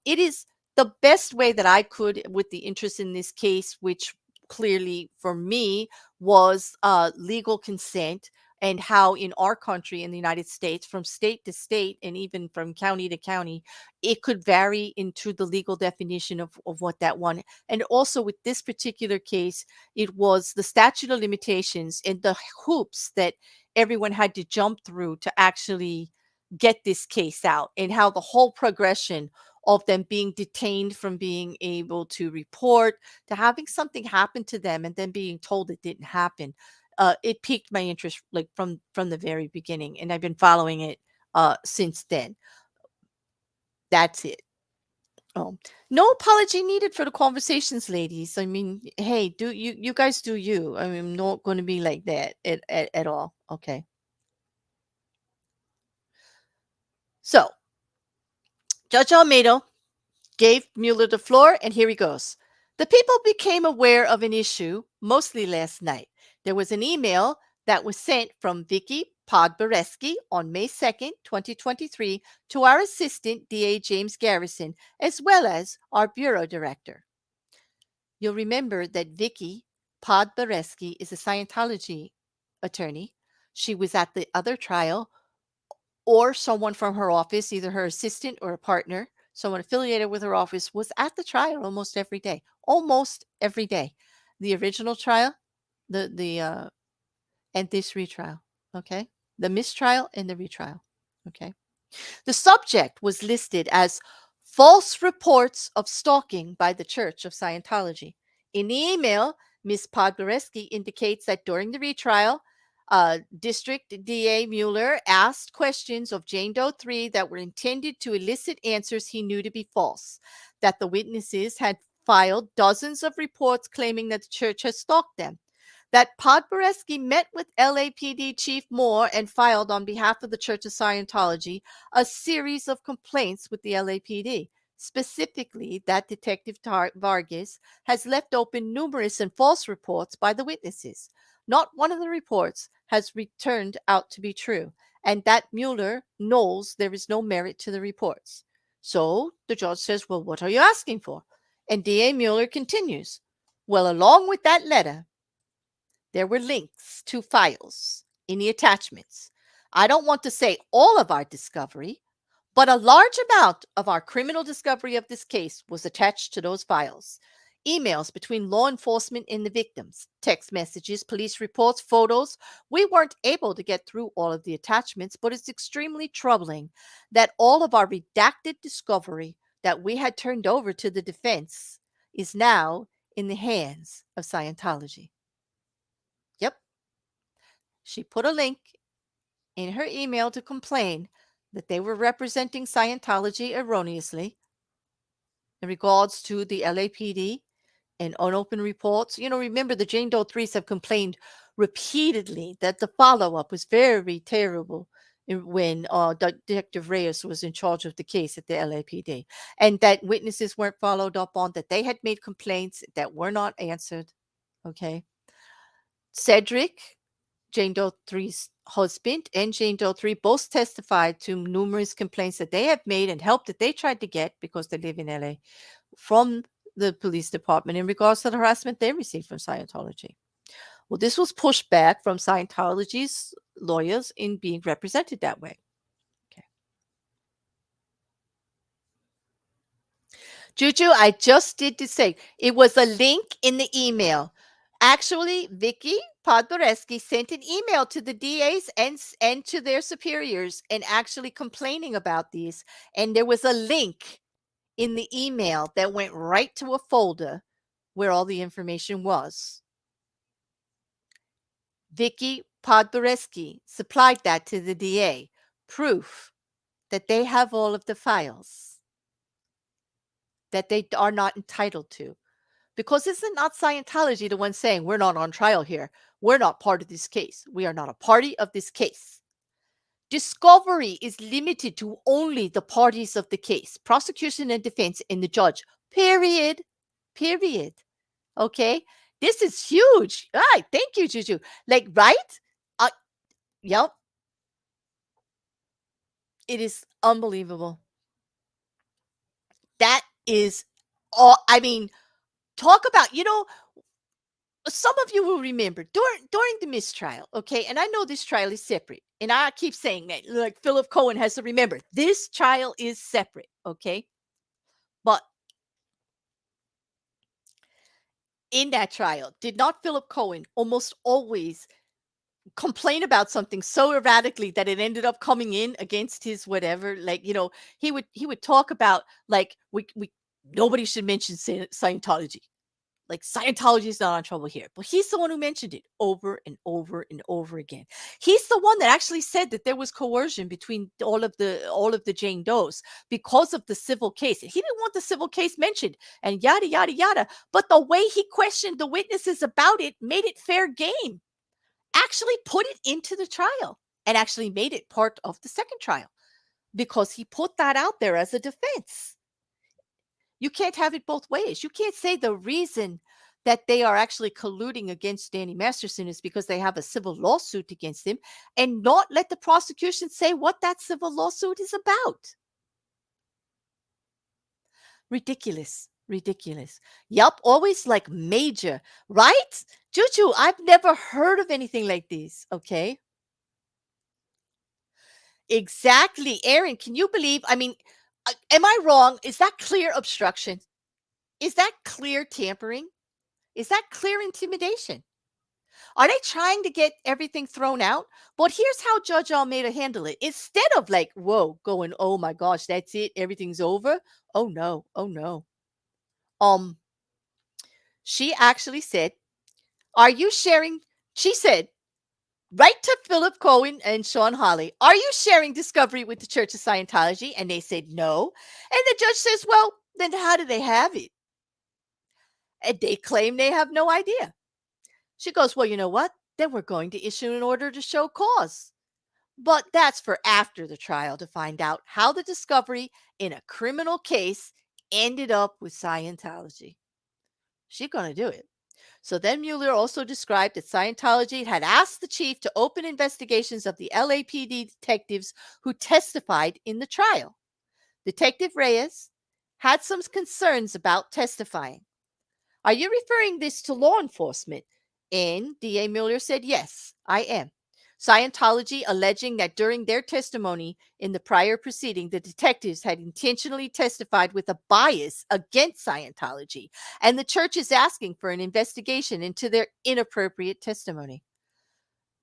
It is the best way that I could, with the interest in this case, which clearly for me was legal consent, and how in our country, in the United States, from state to state and even from county to county, it could vary into the legal definition of what that one. And also with this particular case, it was the statute of limitations and the hoops that everyone had to jump through to actually get this case out, and how the whole progression of them being detained from being able to report to having something happen to them and then being told it didn't happen. It piqued my interest like from the very beginning, and I've been following it since then. That's it. Oh, no apology needed for the conversations, ladies. I mean, hey, do you guys do you? I mean, I'm not going to be like that at all. Okay. So, Judge Almedo gave Mueller the floor, and here he goes. The people became aware of an issue mostly last night. There was an email that was sent from Vicky Podboreski on May 2nd, 2023, to our assistant, DA James Garrison, as well as our bureau director. You'll remember that Vicky Podboreski is a Scientology attorney. She was at the other trial, or someone from her office, either her assistant or a partner, someone affiliated with her office, was at the trial almost every day. Almost every day. The original trial, and this retrial. Okay. The mistrial and the retrial. Okay. The subject was listed as false reports of stalking by the Church of Scientology. In the email, Ms. Podgoreski indicates that during the retrial, District DA Mueller asked questions of Jane Doe 3 that were intended to elicit answers he knew to be false, that the witnesses had filed dozens of reports claiming that the church had stalked them, that Podboreski met with LAPD Chief Moore and filed on behalf of the Church of Scientology a series of complaints with the LAPD. Specifically, that Detective Vargas has left open numerous and false reports by the witnesses. Not one of the reports has returned out to be true, and that Mueller knows there is no merit to the reports. So the judge says, well, what are you asking for? And DA Mueller continues, well, along with that letter, there were links to files in the attachments. I don't want to say all of our discovery, but a large amount of our criminal discovery of this case was attached to those files. Emails between law enforcement and the victims, text messages, police reports, photos. We weren't able to get through all of the attachments, but it's extremely troubling that all of our redacted discovery that we had turned over to the defense is now in the hands of Scientology. Yep. She put a link in her email to complain that they were representing Scientology erroneously in regards to the LAPD and unopened reports. Remember the Jane Doe 3s have complained repeatedly that the follow-up was very terrible when Detective Reyes was in charge of the case at the LAPD, and that witnesses weren't followed up on, that they had made complaints that were not answered. Okay. Cedric, Jane Doe 3's husband, and Jane Doe 3 both testified to numerous complaints that they have made and help that they tried to get, because they live in LA, from the police department in regards to the harassment they received from Scientology. Well, this was pushed back from Scientology's lawyers in being represented that way. Okay. Juju, I just did to say it was a link in the email. Actually, Vicky Podboreski sent an email to the DAs and to their superiors and actually complaining about these. And there was a link in the email that went right to a folder where all the information was. Vicky Podboreski supplied that to the DA. Proof that they have all of the files that they are not entitled to. Because isn't not Scientology the one saying, we're not on trial here? We're not part of this case. We are not a party of this case. Discovery is limited to only the parties of the case, prosecution and defense, and the judge. Period. Period. Okay? This is huge. All right. Thank you, Juju. Like, right? Yep. It is unbelievable. That is all. I mean, talk about, some of you will remember during the mistrial, okay? And I know this trial is separate. And I keep saying that, like Philip Cohen has to remember, this trial is separate, okay? But in that trial, did not Philip Cohen almost always complain about something so erratically that it ended up coming in against his whatever? Like, he would talk about, like, we nobody should mention Scientology. Like, Scientology is not on trouble here. But he's the one who mentioned it over and over and over again. He's the one that actually said that there was coercion between all of the Jane Does because of the civil case. He didn't want the civil case mentioned and yada, yada, yada. But the way he questioned the witnesses about it made it fair game. Actually put it into the trial and actually made it part of the second trial because he put that out there as a defense. You can't have it both ways. You can't say the reason that they are actually colluding against Danny Masterson is because they have a civil lawsuit against him and not let the prosecution say what that civil lawsuit is about. Ridiculous. Ridiculous. Yup, always like major, right? Juju, I've never heard of anything like this, okay? Exactly. Aaron, can you believe? I mean, am I wrong? Is that clear obstruction? Is that clear tampering? Is that clear intimidation? Are they trying to get everything thrown out? But here's how Judge Olmedo handled it. Instead of like, whoa, going, oh my gosh, that's it, everything's over. Oh no, oh no. She actually said, are you sharing? She said, right to Philip Cohen and Sean Hawley, are you sharing discovery with the Church of Scientology? And they said no. And the judge says, well, then how do they have it? And they claim they have no idea. She goes, well, you know what? Then we're going to issue an order to show cause. But that's for after the trial to find out how the discovery in a criminal case ended up with Scientology. She's going to do it. So then Mueller also described that Scientology had asked the chief to open investigations of the LAPD detectives who testified in the trial. Detective Reyes had some concerns about testifying. Are you referring this to law enforcement? And DA Mueller said, yes, I am. Scientology alleging that during their testimony in the prior proceeding, the detectives had intentionally testified with a bias against Scientology, and the church is asking for an investigation into their inappropriate testimony.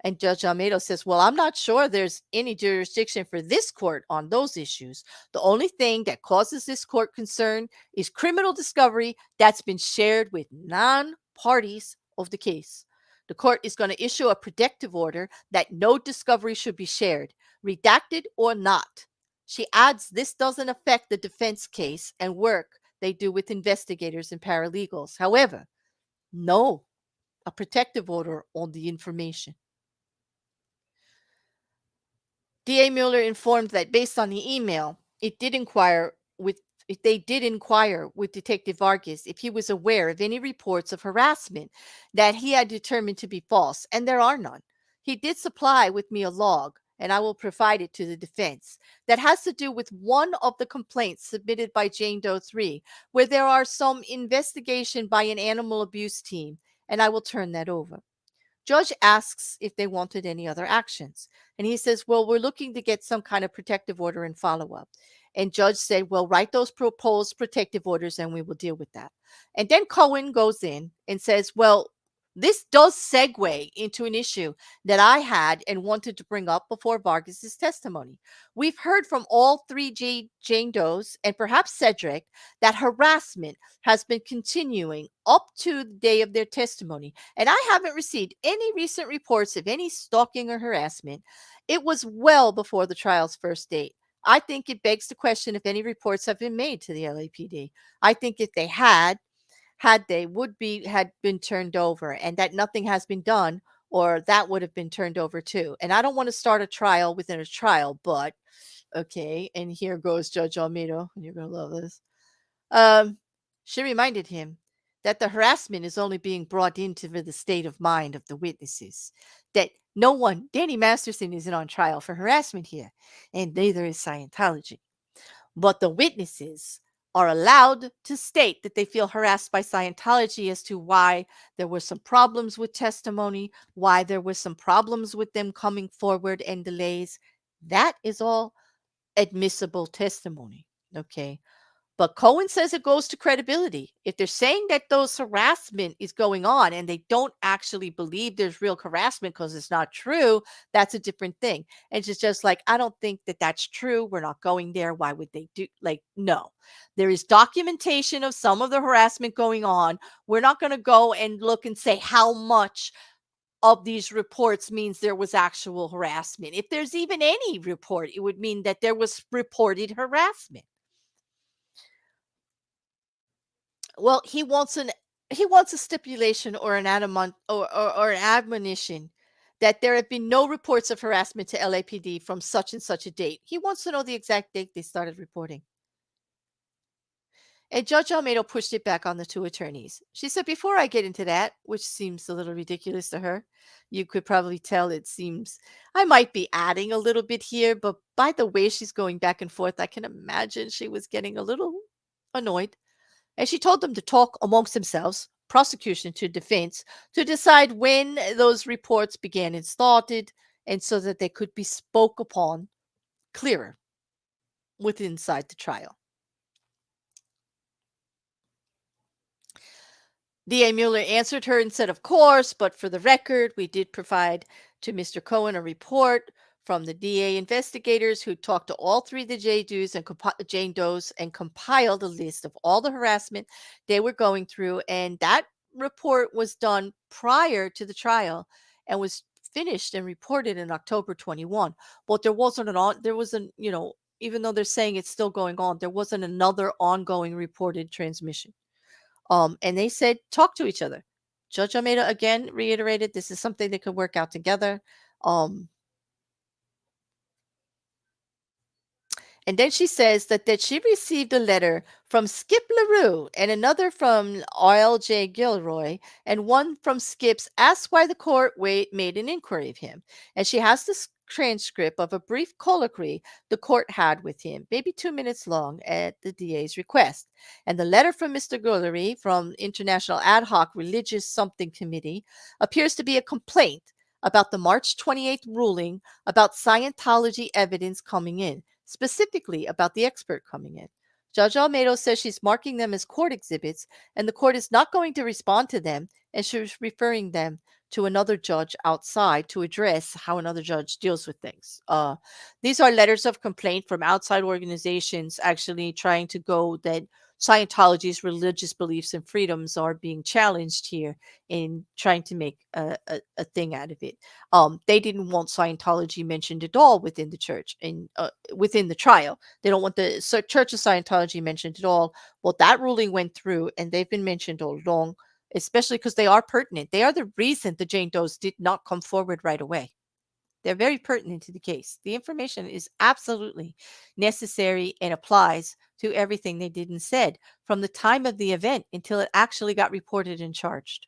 And Judge Olmedo says, well, I'm not sure there's any jurisdiction for this court on those issues. The only thing that causes this court concern is criminal discovery that's been shared with non-parties of the case. The court is going to issue a protective order that no discovery should be shared, redacted or not. She adds this doesn't affect the defense case and work they do with investigators and paralegals. However, no, a protective order on the information. DA Mueller informed that based on the email, they did inquire with Detective Vargas if he was aware of any reports of harassment that he had determined to be false, and there are none. He did supply with me a log, and I will provide it to the defense, that has to do with one of the complaints submitted by Jane Doe 3, where there are some investigation by an animal abuse team, and I will turn that over. Judge asks if they wanted any other actions. And he says, well, we're looking to get some kind of protective order and follow up. And Judge said, well, write those proposed protective orders and we will deal with that. And then Cohen goes in and says, well, this does segue into an issue that I had and wanted to bring up before Vargas's testimony. We've heard from all three Jane Does and perhaps Cedric that harassment has been continuing up to the day of their testimony. And I haven't received any recent reports of any stalking or harassment. It was well before the trial's first date. I think it begs the question if any reports have been made to the LAPD. I think if they had been turned over, and that nothing has been done, or that would have been turned over too. And I don't want to start a trial within a trial, but okay. And here goes Judge Olmedo, and you're going to love this. She reminded him that the harassment is only being brought into the state of mind of the witnesses, that no one, Danny Masterson, isn't on trial for harassment here, and neither is Scientology. But the witnesses are allowed to state that they feel harassed by Scientology as to why there were some problems with testimony, why there were some problems with them coming forward and delays. That is all admissible testimony. Okay. But Cohen says it goes to credibility. If they're saying that those harassment is going on and they don't actually believe there's real harassment because it's not true, that's a different thing. And it's just like, I don't think that that's true. We're not going there. Why would they do? Like, no. There is documentation of some of the harassment going on. We're not going to go and look and say how much of these reports means there was actual harassment. If there's even any report, it would mean that there was reported harassment. Well, he wants a stipulation or an or an admonition that there have been no reports of harassment to LAPD from such and such a date. He wants to know the exact date they started reporting. And Judge Almeida pushed it back on the two attorneys. She said, before I get into that, which seems a little ridiculous to her, you could probably tell it seems I might be adding a little bit here, but by the way she's going back and forth, I can imagine she was getting a little annoyed. And she told them to talk amongst themselves, prosecution to defense, to decide when those reports began and started, and so that they could be spoke upon clearer within inside the trial. D.A. Mueller answered her and said, of course, but for the record, we did provide to Mr. Cohen a report from the DA investigators who talked to all three of the Jane Does and compiled a list of all the harassment they were going through. And that report was done prior to the trial and was finished and reported in October 21. But there wasn't even though they're saying it's still going on, there wasn't another ongoing reported transmission. And they said, talk to each other. Judge Almeida again reiterated this is something that could work out together. And then she says that she received a letter from Skip LaRue and another from R.L.J. Gilroy and one from Skip's asked why the court made an inquiry of him. And she has transcript of a brief colloquy the court had with him, maybe 2 minutes long, at the DA's request. And the letter from Mr. Guillory from International Ad Hoc Religious Something Committee appears to be a complaint about the March 28th ruling about Scientology evidence coming in, specifically about the expert coming in. Judge Olmedo says she's marking them as court exhibits, and the court is not going to respond to them, and she's referring them to another judge outside to address how another judge deals with things. These are letters of complaint from outside organizations actually trying to go that Scientology's religious beliefs and freedoms are being challenged here in trying to make a thing out of it. They didn't want Scientology mentioned at all within the church and within the trial. They don't want the Church of Scientology mentioned at all. Well, that ruling went through, and they've been mentioned all along, especially because they are pertinent. They are the reason the Jane Does did not come forward right away. They're very pertinent to the case. The information is absolutely necessary and applies to everything they did and said from the time of the event until it actually got reported and charged.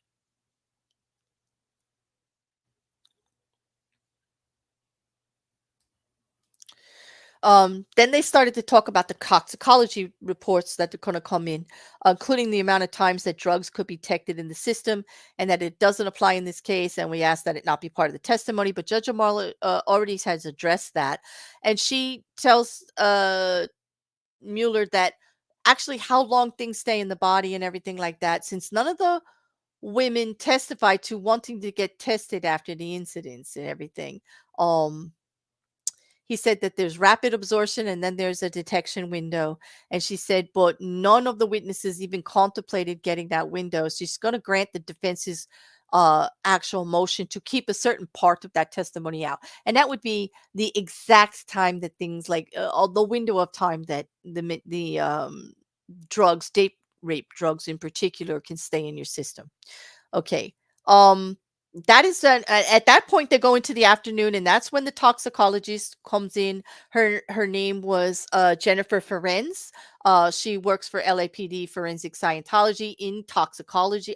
Then they started to talk about the toxicology reports that are going to come in, including the amount of times that drugs could be detected in the system, and that it doesn't apply in this case. And we asked that it not be part of the testimony, but Judge Amara already has addressed that, and she tells Mueller that actually how long things stay in the body and everything like that, since none of the women testified to wanting to get tested after the incidents and everything. Um, he said that there's rapid absorption and then there's a detection window. And she said, but none of the witnesses even contemplated getting that window. So she's going to grant the defense's actual motion to keep a certain part of that testimony out. And that would be the exact time that things like the window of time that the drugs, date rape drugs in particular, can stay in your system. Okay. Um, that is done at that point. They go into the afternoon, and that's when the toxicologist comes in. Her name was Jennifer Ferenz. She works for LAPD Forensic Scientology in toxicology.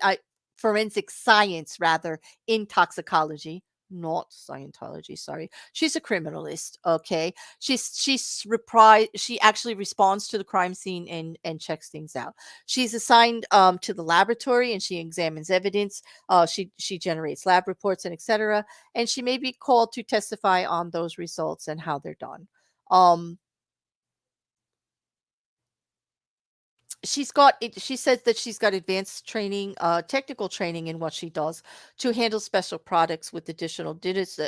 Forensic science rather in toxicology, not Scientology. Sorry, she's a criminalist. Okay, she actually responds to the crime scene and checks things out. She's assigned to the laboratory, and she examines evidence. She generates lab reports and etc. And she may be called to testify on those results and how they're done. Um, she says that she's got advanced training, technical training in what she does to handle special products with additional duties.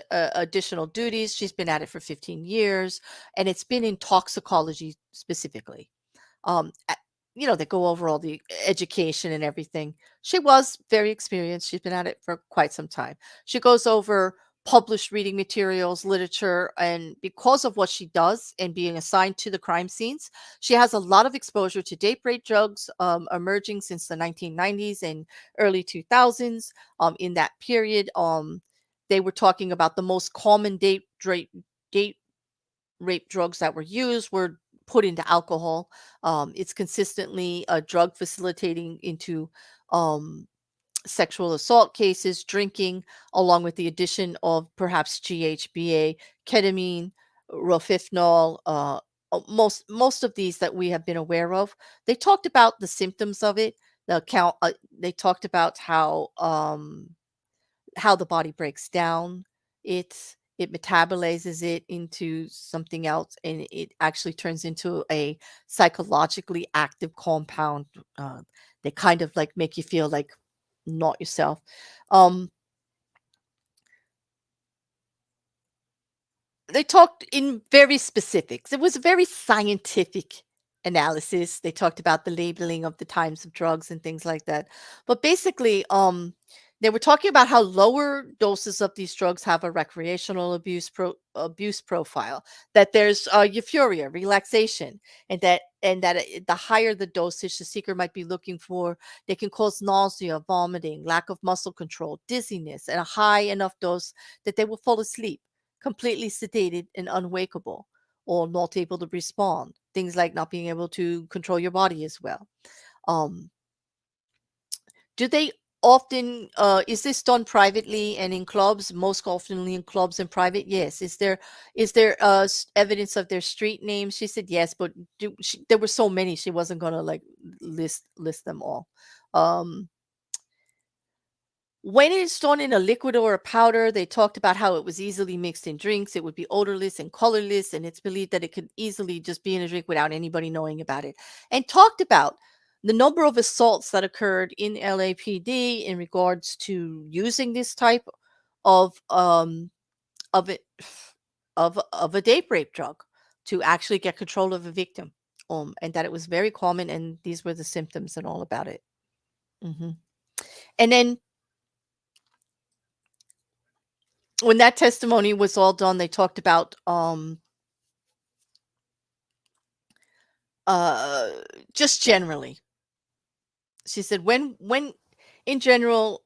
She's been at it for 15 years, and it's been in toxicology specifically. um a- they go over all the education and everything. She was very experienced. She's been at it for quite some time. She goes over published reading materials, literature, and because of what she does and being assigned to the crime scenes, she has a lot of exposure to date rape drugs emerging since the 1990s and early 2000s. In that period, they were talking about the most common date rape drugs that were used were put into alcohol. It's consistently a drug facilitating into um, sexual assault cases, drinking, along with the addition of perhaps GHBA, ketamine, rohypnol. Most of these that we have been aware of. They talked about the symptoms of it. The account. They talked about how the body breaks down. It metabolizes it into something else, and it actually turns into a psychologically active compound. uh, they kind of like make you feel like not yourself. um they talked in very specifics. It was a very scientific analysis. They talked about the labeling of the types of drugs and things like that. But basically, they were talking about how lower doses of these drugs have a recreational abuse profile. That there's euphoria, relaxation, and that the higher the dosage the seeker might be looking for, they can cause nausea, vomiting, lack of muscle control, dizziness, and a high enough dose that they will fall asleep completely sedated and unwakeable, or not able to respond. Things like not being able to control your body as well. Um, do they? often is this done privately and in clubs? Most oftenly in clubs and private, yes. Is there evidence of their street names? She said yes, but there were so many she wasn't gonna like list them all. um When it's done in a liquid or a powder, they talked about how it was easily mixed in drinks. It would be odorless and colorless, and it's believed that it could easily just be in a drink without anybody knowing about it. And talked about the number of assaults that occurred in LAPD in regards to using this type of of it of a date rape drug to actually get control of a victim. And that it was very common, and these were the symptoms and all about it. hmm And then when that testimony was all done, they talked about uh just generally. She said when in general,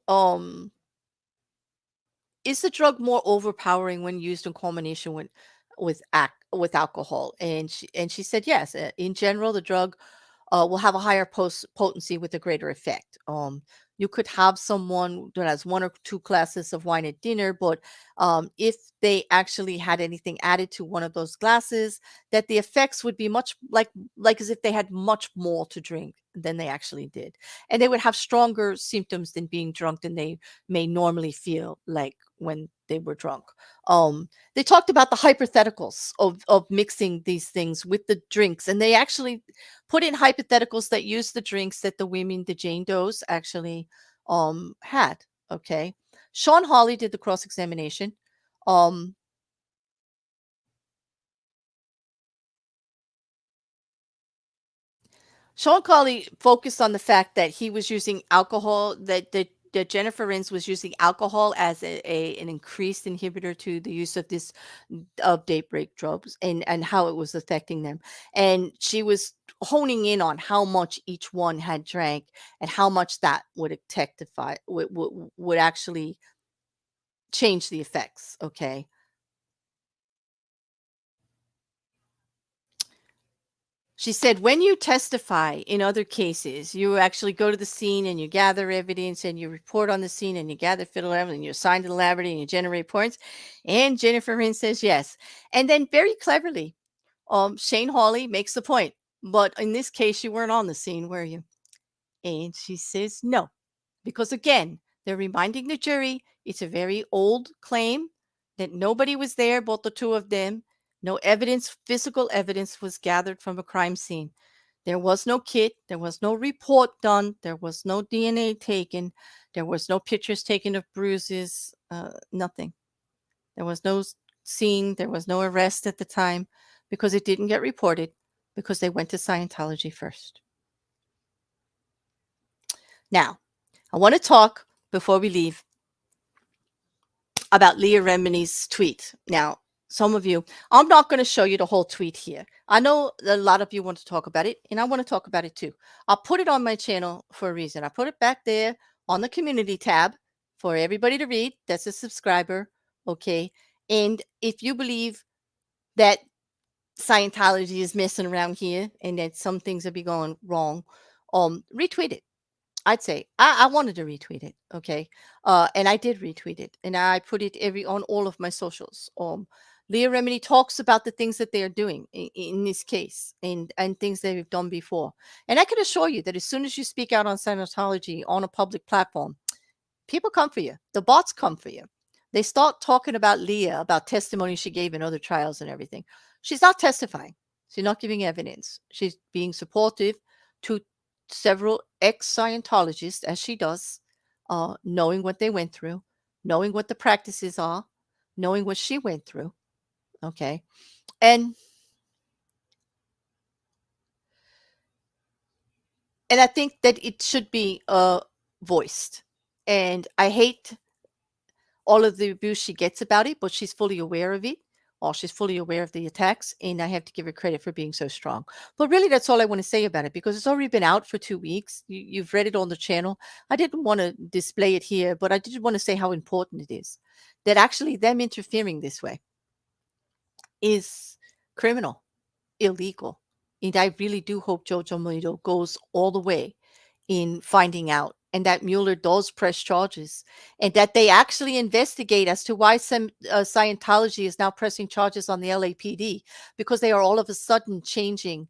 is the drug more overpowering when used in combination with alcohol? And she said yes. In general, the drug will have a higher potency with a greater effect. You could have someone that has one or two glasses of wine at dinner, but if they actually had anything added to one of those glasses, that the effects would be much like as if they had much more to drink than they actually did, and they would have stronger symptoms than being drunk than they may normally feel like when they were drunk. They talked about the hypotheticals of mixing these things with the drinks, and they actually put in hypotheticals that use the drinks that the women, the Jane Does, actually had. Okay. Sean Hawley did the cross examination. Um, Sean Colley focused on the fact that he was using alcohol, that Jennifer Rins was using alcohol as an increased inhibitor to the use of this of daybreak drugs, and how it was affecting them. And she was honing in on how much each one had drank and how much that would rectify would actually change the effects. Okay. She said, when you testify in other cases, you actually go to the scene and you gather evidence and you report on the scene and you gather fiddle evidence and you assign to the laboratory and you generate points. And Jennifer Hinn says yes. And then very cleverly, Shane Hawley makes the point. But in this case, you weren't on the scene, were you? And she says no. Because again, they're reminding the jury it's a very old claim that nobody was there but the two of them. No evidence, physical evidence, was gathered from a crime scene. There was no kit, there was no report done, there was no DNA taken, there was no pictures taken of bruises, nothing. There was no scene, there was no arrest at the time because it didn't get reported because they went to Scientology first. Now, I want to talk before we leave about Leah Remini's tweet. Now, some of you, I'm not going to show you the whole tweet here. I know a lot of you want to talk about it, and I want to talk about it too. I'll put it on my channel for a reason. I put it back there on the community tab for everybody to read. That's a subscriber. Okay. And if you believe that Scientology is messing around here and that some things will be going wrong, retweet it. I'd say I wanted to retweet it, okay, and I did retweet it, and I put it every on all of my socials. Leah Remini talks about the things that they are doing in this case, and things they've done before. And I can assure you that as soon as you speak out on Scientology on a public platform, people come for you. The bots come for you. They start talking about Leah, about testimony she gave in other trials and everything. She's not testifying. She's not giving evidence. She's being supportive to several ex-Scientologists, as she does, knowing what they went through, knowing what the practices are, knowing what she went through. Okay. And I think that it should be voiced. And I hate all of the abuse she gets about it, but she's fully aware of it. Or she's fully aware of the attacks, and I have to give her credit for being so strong. But really, that's all I want to say about it because it's already been out for 2 weeks. You've read it on the channel. I didn't want to display it here, but I did want to say how important it is that actually them interfering this way is criminal, illegal. And I really do hope Joe Olmedo goes all the way in finding out and that Mueller does press charges, and that they actually investigate as to why some Scientology is now pressing charges on the LAPD, because they are all of a sudden changing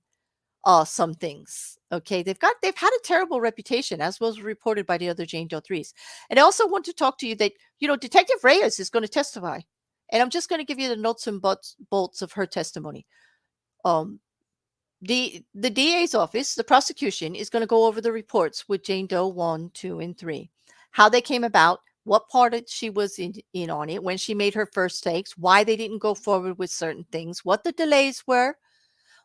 some things. Okay, they've had a terrible reputation, as was reported by the other Jane Doe threes. And I also want to talk to you that Detective Reyes is going to testify, and I'm just going to give you the nuts and bolts of her testimony. Um, the DA's office, the prosecution, is going to go over the reports with Jane Doe 1, 2, and 3, how they came about, what part she was in on it, when she made her first takes, why they didn't go forward with certain things, what the delays were,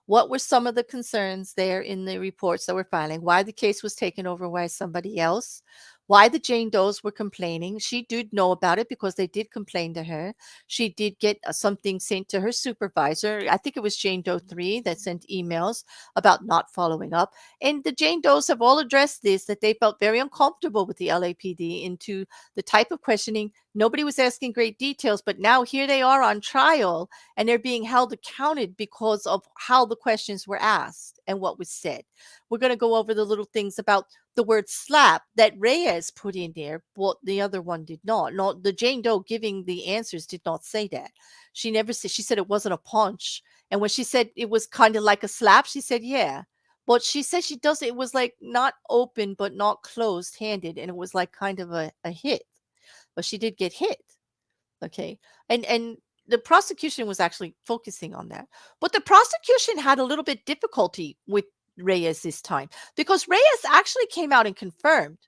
what were some of the concerns there in the reports that we're filing, why the case was taken over by somebody else, why the Jane Does were complaining. She did know about it because they did complain to her. She did get something sent to her supervisor. I think it was Jane Doe 3 that sent emails about not following up. And the Jane Does have all addressed this, that they felt very uncomfortable with the LAPD into the type of questioning. Nobody was asking great details, but now here they are on trial, and they're being held accounted because of how the questions were asked and what was said. We're going to go over the little things about the word slap that Reyes put in there, but the other one did not. No, the Jane Doe giving the answers did not say that. She never said, she said it wasn't a punch. And when she said it was kind of like a slap, she said, yeah. But she said she does it was like not open, but not closed handed. And it was like kind of a hit. But she did get hit. Okay. And the prosecution was actually focusing on that. But the prosecution had a little bit difficulty with Reyes this time, because Reyes actually came out and confirmed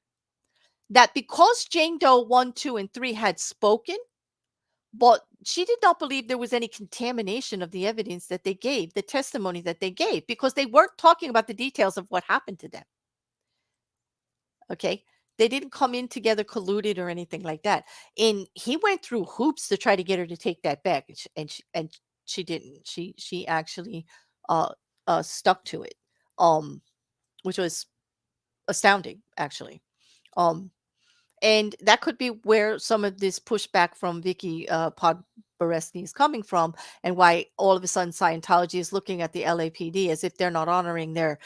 that because Jane Doe 1, 2, and 3 had spoken, but she did not believe there was any contamination of the evidence that they gave, the testimony that they gave, because they weren't talking about the details of what happened to them. Okay. They didn't come in together colluded or anything like that. And he went through hoops to try to get her to take that back. And she didn't. She actually uh stuck to it. Which was astounding, actually. Um and that could be where some of this pushback from Vicky Podboresky is coming from, and why all of a sudden Scientology is looking at the LAPD as if they're not honoring their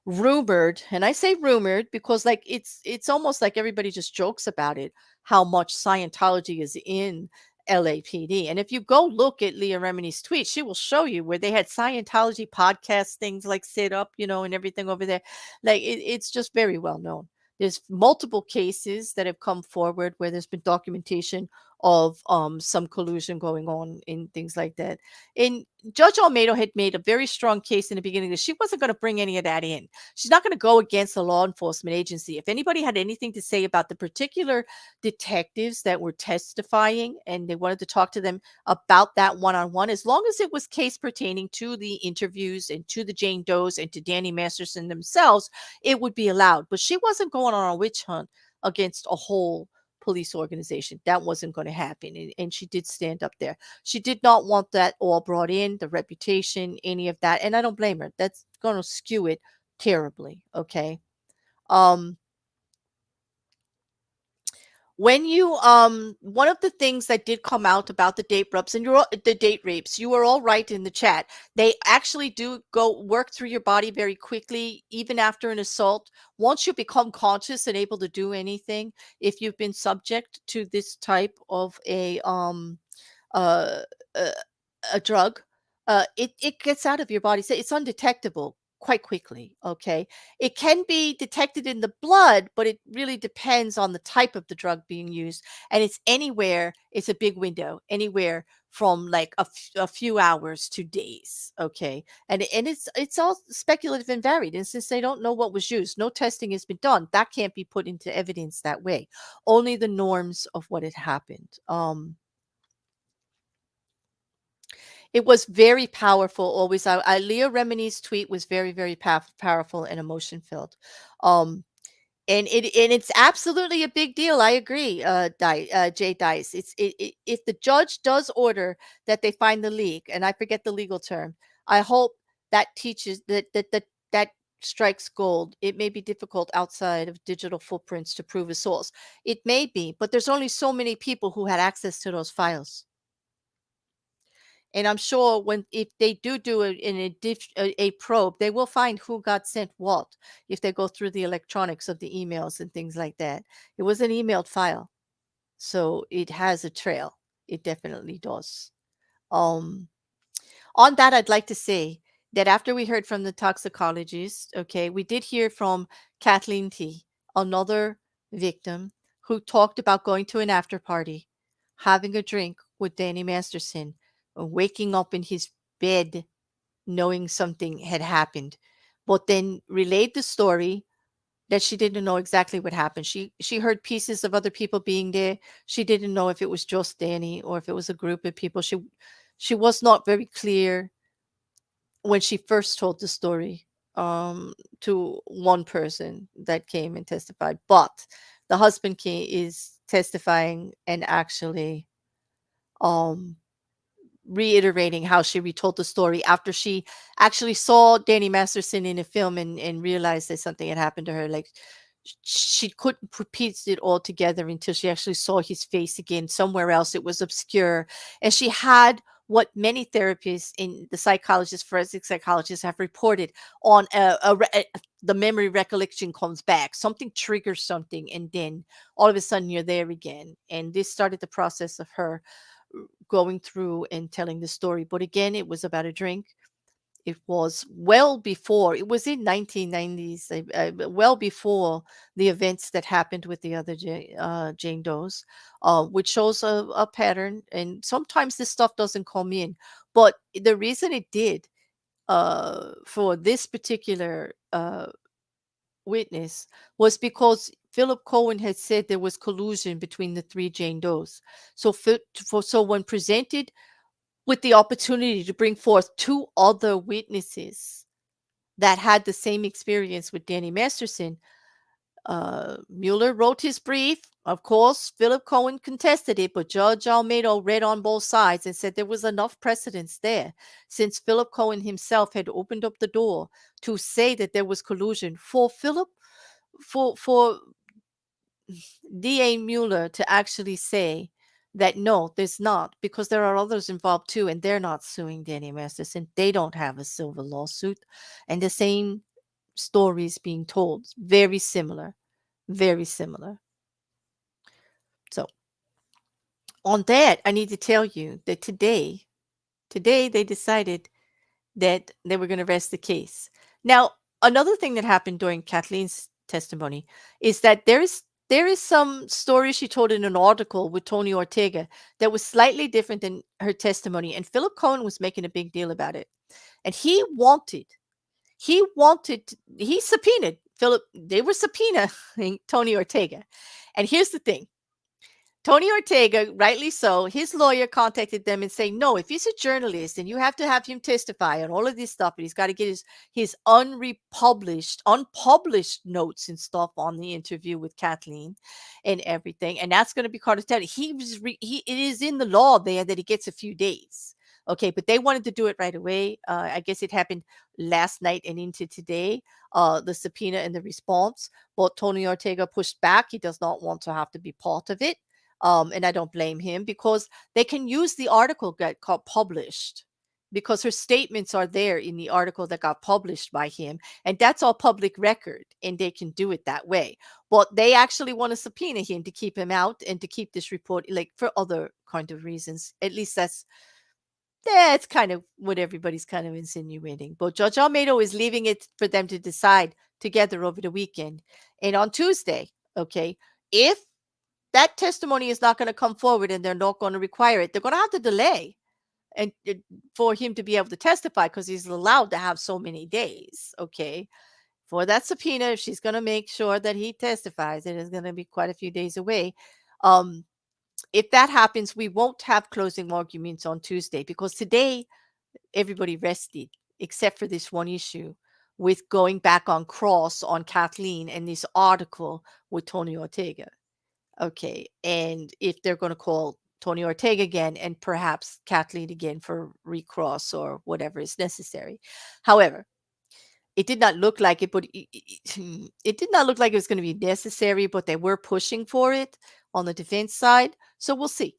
rumored, and I say rumored because like it's almost like everybody just jokes about it, how much Scientology is in LAPD. And if you go look at Leah Remini's tweet, she will show you where they had Scientology podcast things like sit up, and everything over there. Like it's just very well known. There's multiple cases that have come forward where there's been documentation of some collusion going on in things like that. And Judge Olmedo had made a very strong case in the beginning that she wasn't going to bring any of that in. She's not going to go against the law enforcement agency. If anybody had anything to say about the particular detectives that were testifying and they wanted to talk to them about that one-on-one, as long as it was case pertaining to the interviews and to the Jane Does and to Danny Masterson themselves, it would be allowed. But she wasn't going on a witch hunt against a whole police organization. That wasn't going to happen. And she did stand up there. She did not want that all brought in, the reputation, any of that. And I don't blame her. That's going to skew it terribly. Okay. Um, when you one of the things that did come out about the date rapes, and the date rapes, you were all right in the chat. They actually do go work through your body very quickly, even after an assault. Once you become conscious and able to do anything, if you've been subject to this type of uh, a, a drug, it gets out of your body. So it's undetectable quite quickly. Okay. It can be detected in the blood, but it really depends on the type of the drug being used. And it's anywhere, it's a big window, anywhere from like a few hours to days. Okay. And it's all speculative and varied. And since they don't know what was used, no testing has been done. That can't be put into evidence that way. Only the norms of what had happened. It was very powerful always. Leah Remini's tweet was very, very powerful and emotion filled. Um, and it's absolutely a big deal. I agree, Jay Dice. If the judge does order that they find the leak, and I forget the legal term, I hope that teaches that strikes gold. It may be difficult outside of digital footprints to prove a source. It may be, but there's only so many people who had access to those files. And I'm sure if they do a probe, they will find who got sent what if they go through the electronics of the emails and things like that. It was an emailed file, so it has a trail. It definitely does. Um, on that, I'd like to say that after we heard from the toxicologist, okay, we did hear from Kathleen T, another victim who talked about going to an after party, having a drink with Danny Masterson, waking up in his bed knowing something had happened, but then relayed the story that she didn't know exactly what happened. She heard pieces of other people being there. She didn't know if it was just Danny or if it was a group of people. She was not very clear when she first told the story to one person that came and testified, but the husband is testifying and actually um reiterating how she retold the story after she actually saw Danny Masterson in a film and realized that something had happened to her. Like she couldn't piece it all together until she actually saw his face again somewhere else. It was obscure. And she had what many therapists in the psychologists, forensic psychologists have reported on the memory recollection comes back. Something triggers something, and then all of a sudden you're there again. And this started the process of her going through and telling the story. But again, it was about a drink. It was well before, it was in 1990s, well before the events that happened with the other Jane Does, which shows a pattern. And sometimes this stuff doesn't come in. But the reason it did for this particular witness was because Philip Cohen had said there was collusion between the three Jane Does. So, so when presented with the opportunity to bring forth two other witnesses that had the same experience with Danny Masterson, Mueller wrote his brief. Of course, Philip Cohen contested it, but Judge Olmedo read on both sides and said there was enough precedence there, since Philip Cohen himself had opened up the door to say that there was collusion for DA Mueller to actually say that no, there's not, because there are others involved too, and they're not suing Danny Masterson. They don't have a civil lawsuit, and the same stories being told, very similar, very similar. So on that, I need to tell you that today they decided that they were going to rest the case. Now, another thing that happened during Kathleen's testimony is that there is some story she told in an article with Tony Ortega that was slightly different than her testimony, and Philip Cohen was making a big deal about it. And he subpoenaed Philip. They were subpoenaing Tony Ortega. And here's the thing. Tony Ortega, rightly so, his lawyer contacted them and saying, no, if he's a journalist and you have to have him testify on all of this stuff, and he's got to get his unpublished notes and stuff on the interview with Kathleen and everything. And that's going to be Carter. It is in the law there that he gets a few days. Okay, but they wanted to do it right away. I guess it happened last night and into today, the subpoena and the response. But Tony Ortega pushed back. He does not want to have to be part of it. And I don't blame him, because they can use the article that got published, because her statements are there in the article that got published by him, and that's all public record, and they can do it that way. But they actually want to subpoena him to keep him out and to keep this report, like for other kind of reasons. At least that's kind of what everybody's kind of insinuating. But Judge Olmedo is leaving it for them to decide together over the weekend. And on Tuesday, okay, if that testimony is not going to come forward and they're not going to require it, they're going to have to delay and for him to be able to testify, because he's allowed to have so many days, okay, for that subpoena. If she's going to make sure that he testifies, it is going to be quite a few days away. If that happens, we won't have closing arguments on Tuesday, because today everybody rested except for this one issue with going back on cross on Kathleen and this article with Tony Ortega. Okay, and if they're going to call Tony Ortega again and perhaps Kathleen again for recross or whatever is necessary. However, it did not look like it, but it did not look like it was going to be necessary, but they were pushing for it on the defense side. So we'll see.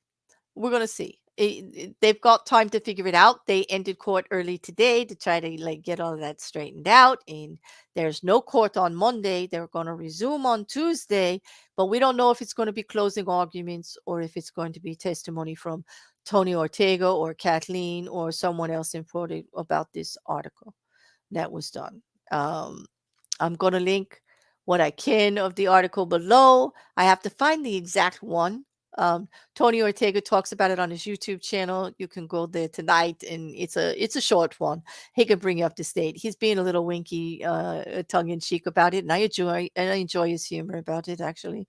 We're going to see. they've got time to figure it out. They ended court early today to try to like get all of that straightened out. And there's no court on Monday. They're going to resume on Tuesday, but we don't know if it's going to be closing arguments or if it's going to be testimony from Tony Ortega or Kathleen or someone else imported about this article that was done. I'm going to link what I can of the article below. I have to find the exact one. Tony Ortega talks about it on his YouTube channel. You can go there tonight, and it's a short one. He can bring you up to date. He's being a little winky, tongue in cheek about it, and I enjoy his humor about it actually,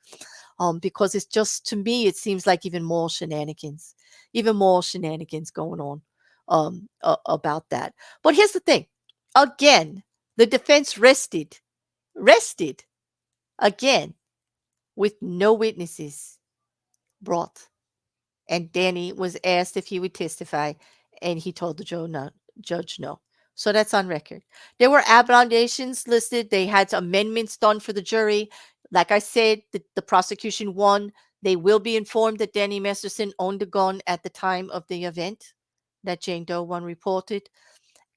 because it's just, to me, it seems like even more shenanigans going on about that. But here's the thing, again, the defense rested again with no witnesses brought. And Danny was asked if he would testify, and he told the judge no. So that's on record. There were abominations listed. They had amendments done for the jury. Like I said, the prosecution won. They will be informed that Danny Masterson owned a gun at the time of the event that Jane Doe 1 reported.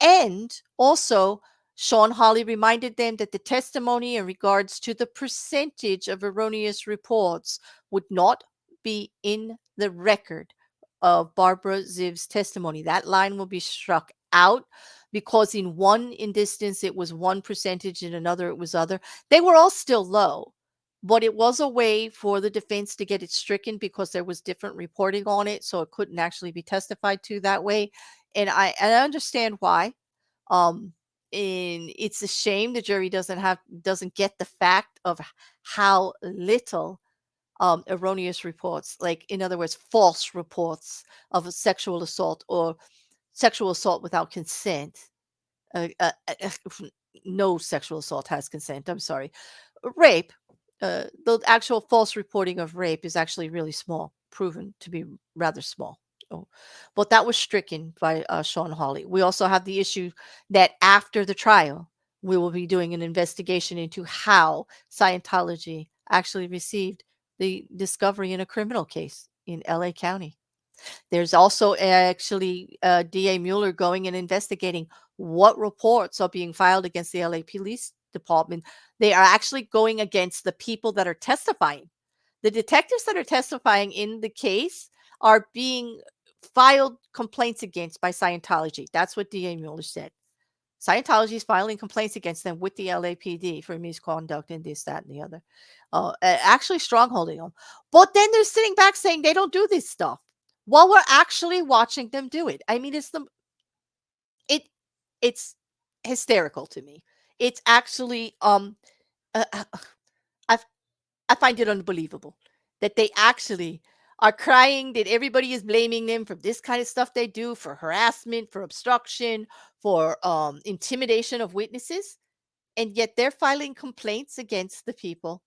And also, Sean Hawley reminded them that the testimony in regards to the percentage of erroneous reports would not be in the record of Barbara Ziv's testimony. That line will be struck out because in one instance it was one percentage, in another it was other. They were all still low, but it was a way for the defense to get it stricken because there was different reporting on it, so it couldn't actually be testified to that way. And I understand why. And it's a shame the jury doesn't get the fact of how little erroneous reports, like in other words, false reports of a sexual assault or sexual assault without consent. No sexual assault has consent. I'm sorry. Rape, the actual false reporting of rape is actually really small, proven to be rather small. Oh, but that was stricken by Sean Hawley. We also have the issue that after the trial, we will be doing an investigation into how Scientology actually received the discovery in a criminal case in LA County. There's also actually DA Mueller going and investigating what reports are being filed against the LA Police Department. They are actually going against the people that are testifying. The detectives that are testifying in the case are being filed complaints against by Scientology. That's what DA Mueller said. Scientology is filing complaints against them with the LAPD for misconduct and this, that, and the other. Actually strongholding them. But then they're sitting back saying they don't do this stuff while we're actually watching them do it. I mean, it's hysterical to me. It's actually uh, uh, I I find it unbelievable that they actually are crying that everybody is blaming them for this kind of stuff they do, for harassment, for obstruction, for intimidation of witnesses, and yet they're filing complaints against the people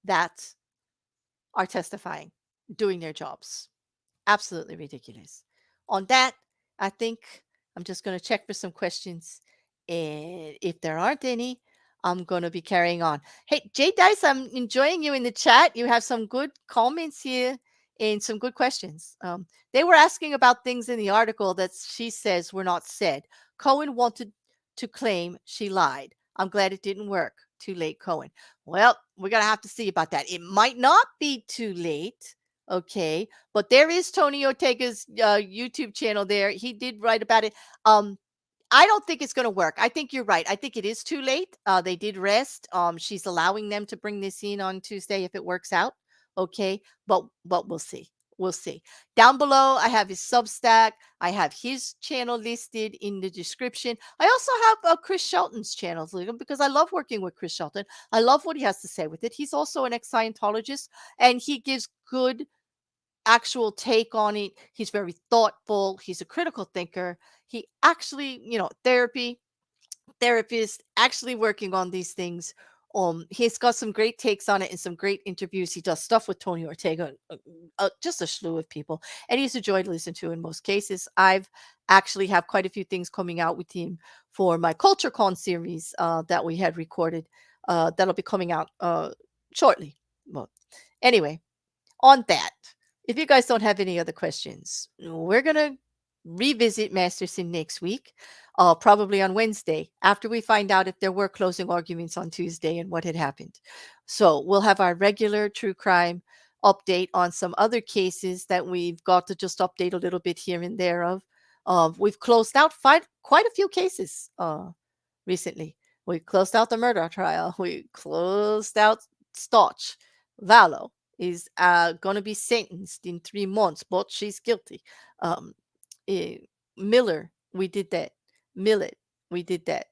that are testifying, doing their jobs. Absolutely ridiculous. On that, I think I'm just going to check for some questions. And if there aren't any, I'm going to be carrying on. Hey, Jay Dice, I'm enjoying you in the chat. You have some good comments here and some good questions. They were asking about things in the article that she says were not said. Cohen wanted to claim she lied. I'm glad it didn't work. Too late, Cohen. Well, we're going to have to see about that. It might not be too late. Okay, but there is Tony Ortega's YouTube channel there. He did write about it. I don't think it's going to work. I think you're right. I think it is too late. They did rest. She's allowing them to bring this in on Tuesday if it works out. Okay, but we'll see. We'll see. Down below, I have his Substack. I have his channel listed in the description. I also have Chris Shelton's channel because I love working with Chris Shelton. I love what he has to say with it. He's also an ex-Scientologist, and he gives good actual take on it. He's very thoughtful. He's a critical thinker. He actually, therapist, actually working on these things. He's got some great takes on it and some great interviews. He does stuff with Tony Ortega, just a slew of people, and he's a joy to listen to in most cases. I've actually have quite a few things coming out with him for my CultureCon series that we had recorded. That'll be coming out shortly. Well, anyway, on that, if you guys don't have any other questions, we're going to revisit Masterson next week, probably on Wednesday, after we find out if there were closing arguments on Tuesday and what had happened. So we'll have our regular true crime update on some other cases that we've got to just update a little bit here and there of. We've closed out quite a few cases recently. We closed out the murder trial. We closed out Stotch. Valo is going to be sentenced in 3 months, but she's guilty. Um, eh, Miller, we did that. Millet, we did that.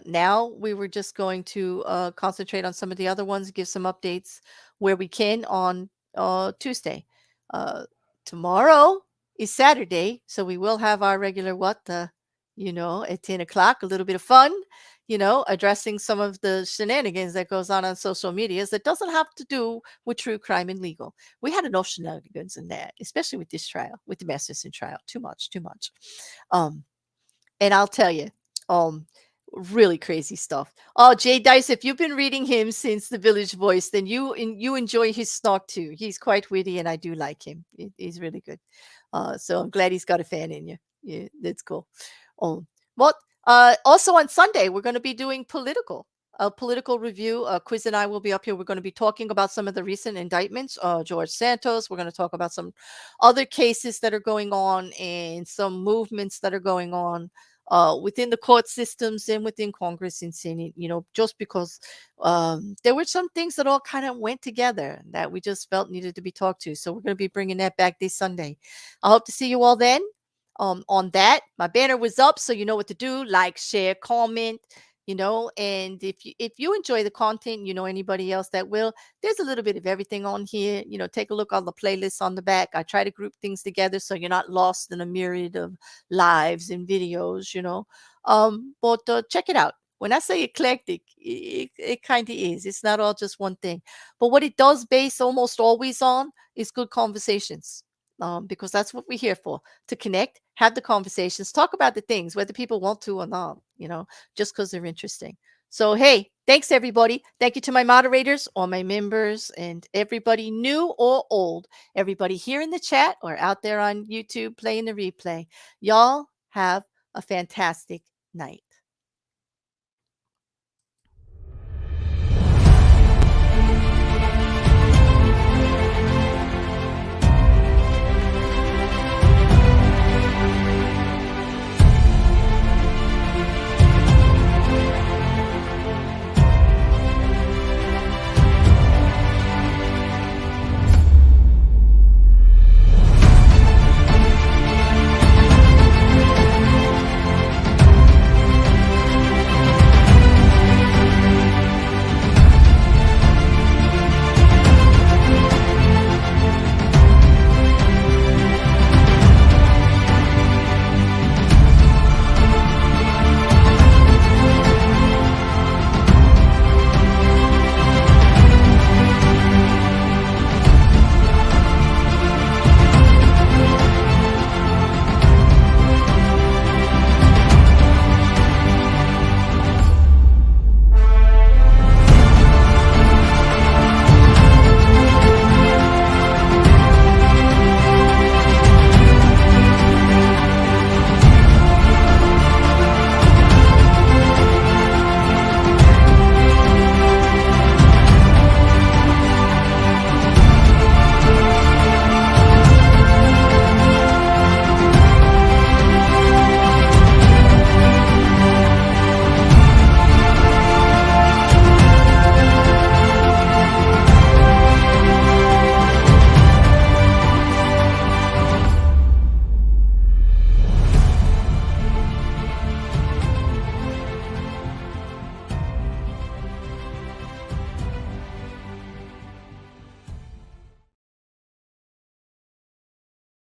Now we were just going to concentrate on some of the other ones, give some updates where we can on Tuesday. Uh, Tomorrow is Saturday, so we will have our regular at 10 o'clock, a little bit of fun, addressing some of the shenanigans that goes on social medias that doesn't have to do with true crime and legal. We had enough shenanigans in that, especially with this trial, with the Masterson trial. Too much, too much. And I'll tell you, um, really crazy stuff. Oh, Jay Dice, if you've been reading him since The Village Voice, then you enjoy his snark too. He's quite witty, and I do like him. He's really good. So I'm glad he's got a fan in you. Yeah, that's cool. But also on Sunday, we're going to be doing a political review. Quiz and I will be up here. We're going to be talking about some of the recent indictments. George Santos. We're going to talk about some other cases that are going on and some movements that are going on within the court systems and within Congress and Senate, just because there were some things that all kind of went together that we just felt needed to be talked to. So we're going to be bringing that back this Sunday. I hope to see you all then. On that, my banner was up, so you know what to do. Like, share, comment, and if you enjoy the content, anybody else that will, there's a little bit of everything on here. Take a look on the playlist on the back. I try to group things together so you're not lost in a myriad of lives and videos. But check it out. When I say eclectic, it kind of is. It's not all just one thing, but what it does base almost always on is good conversations. Because that's what we're here for, to connect, have the conversations, talk about the things, whether people want to or not, just because they're interesting. So, hey, thanks, everybody. Thank you to my moderators, all my members, and everybody new or old, everybody here in the chat or out there on YouTube playing the replay. Y'all have a fantastic night.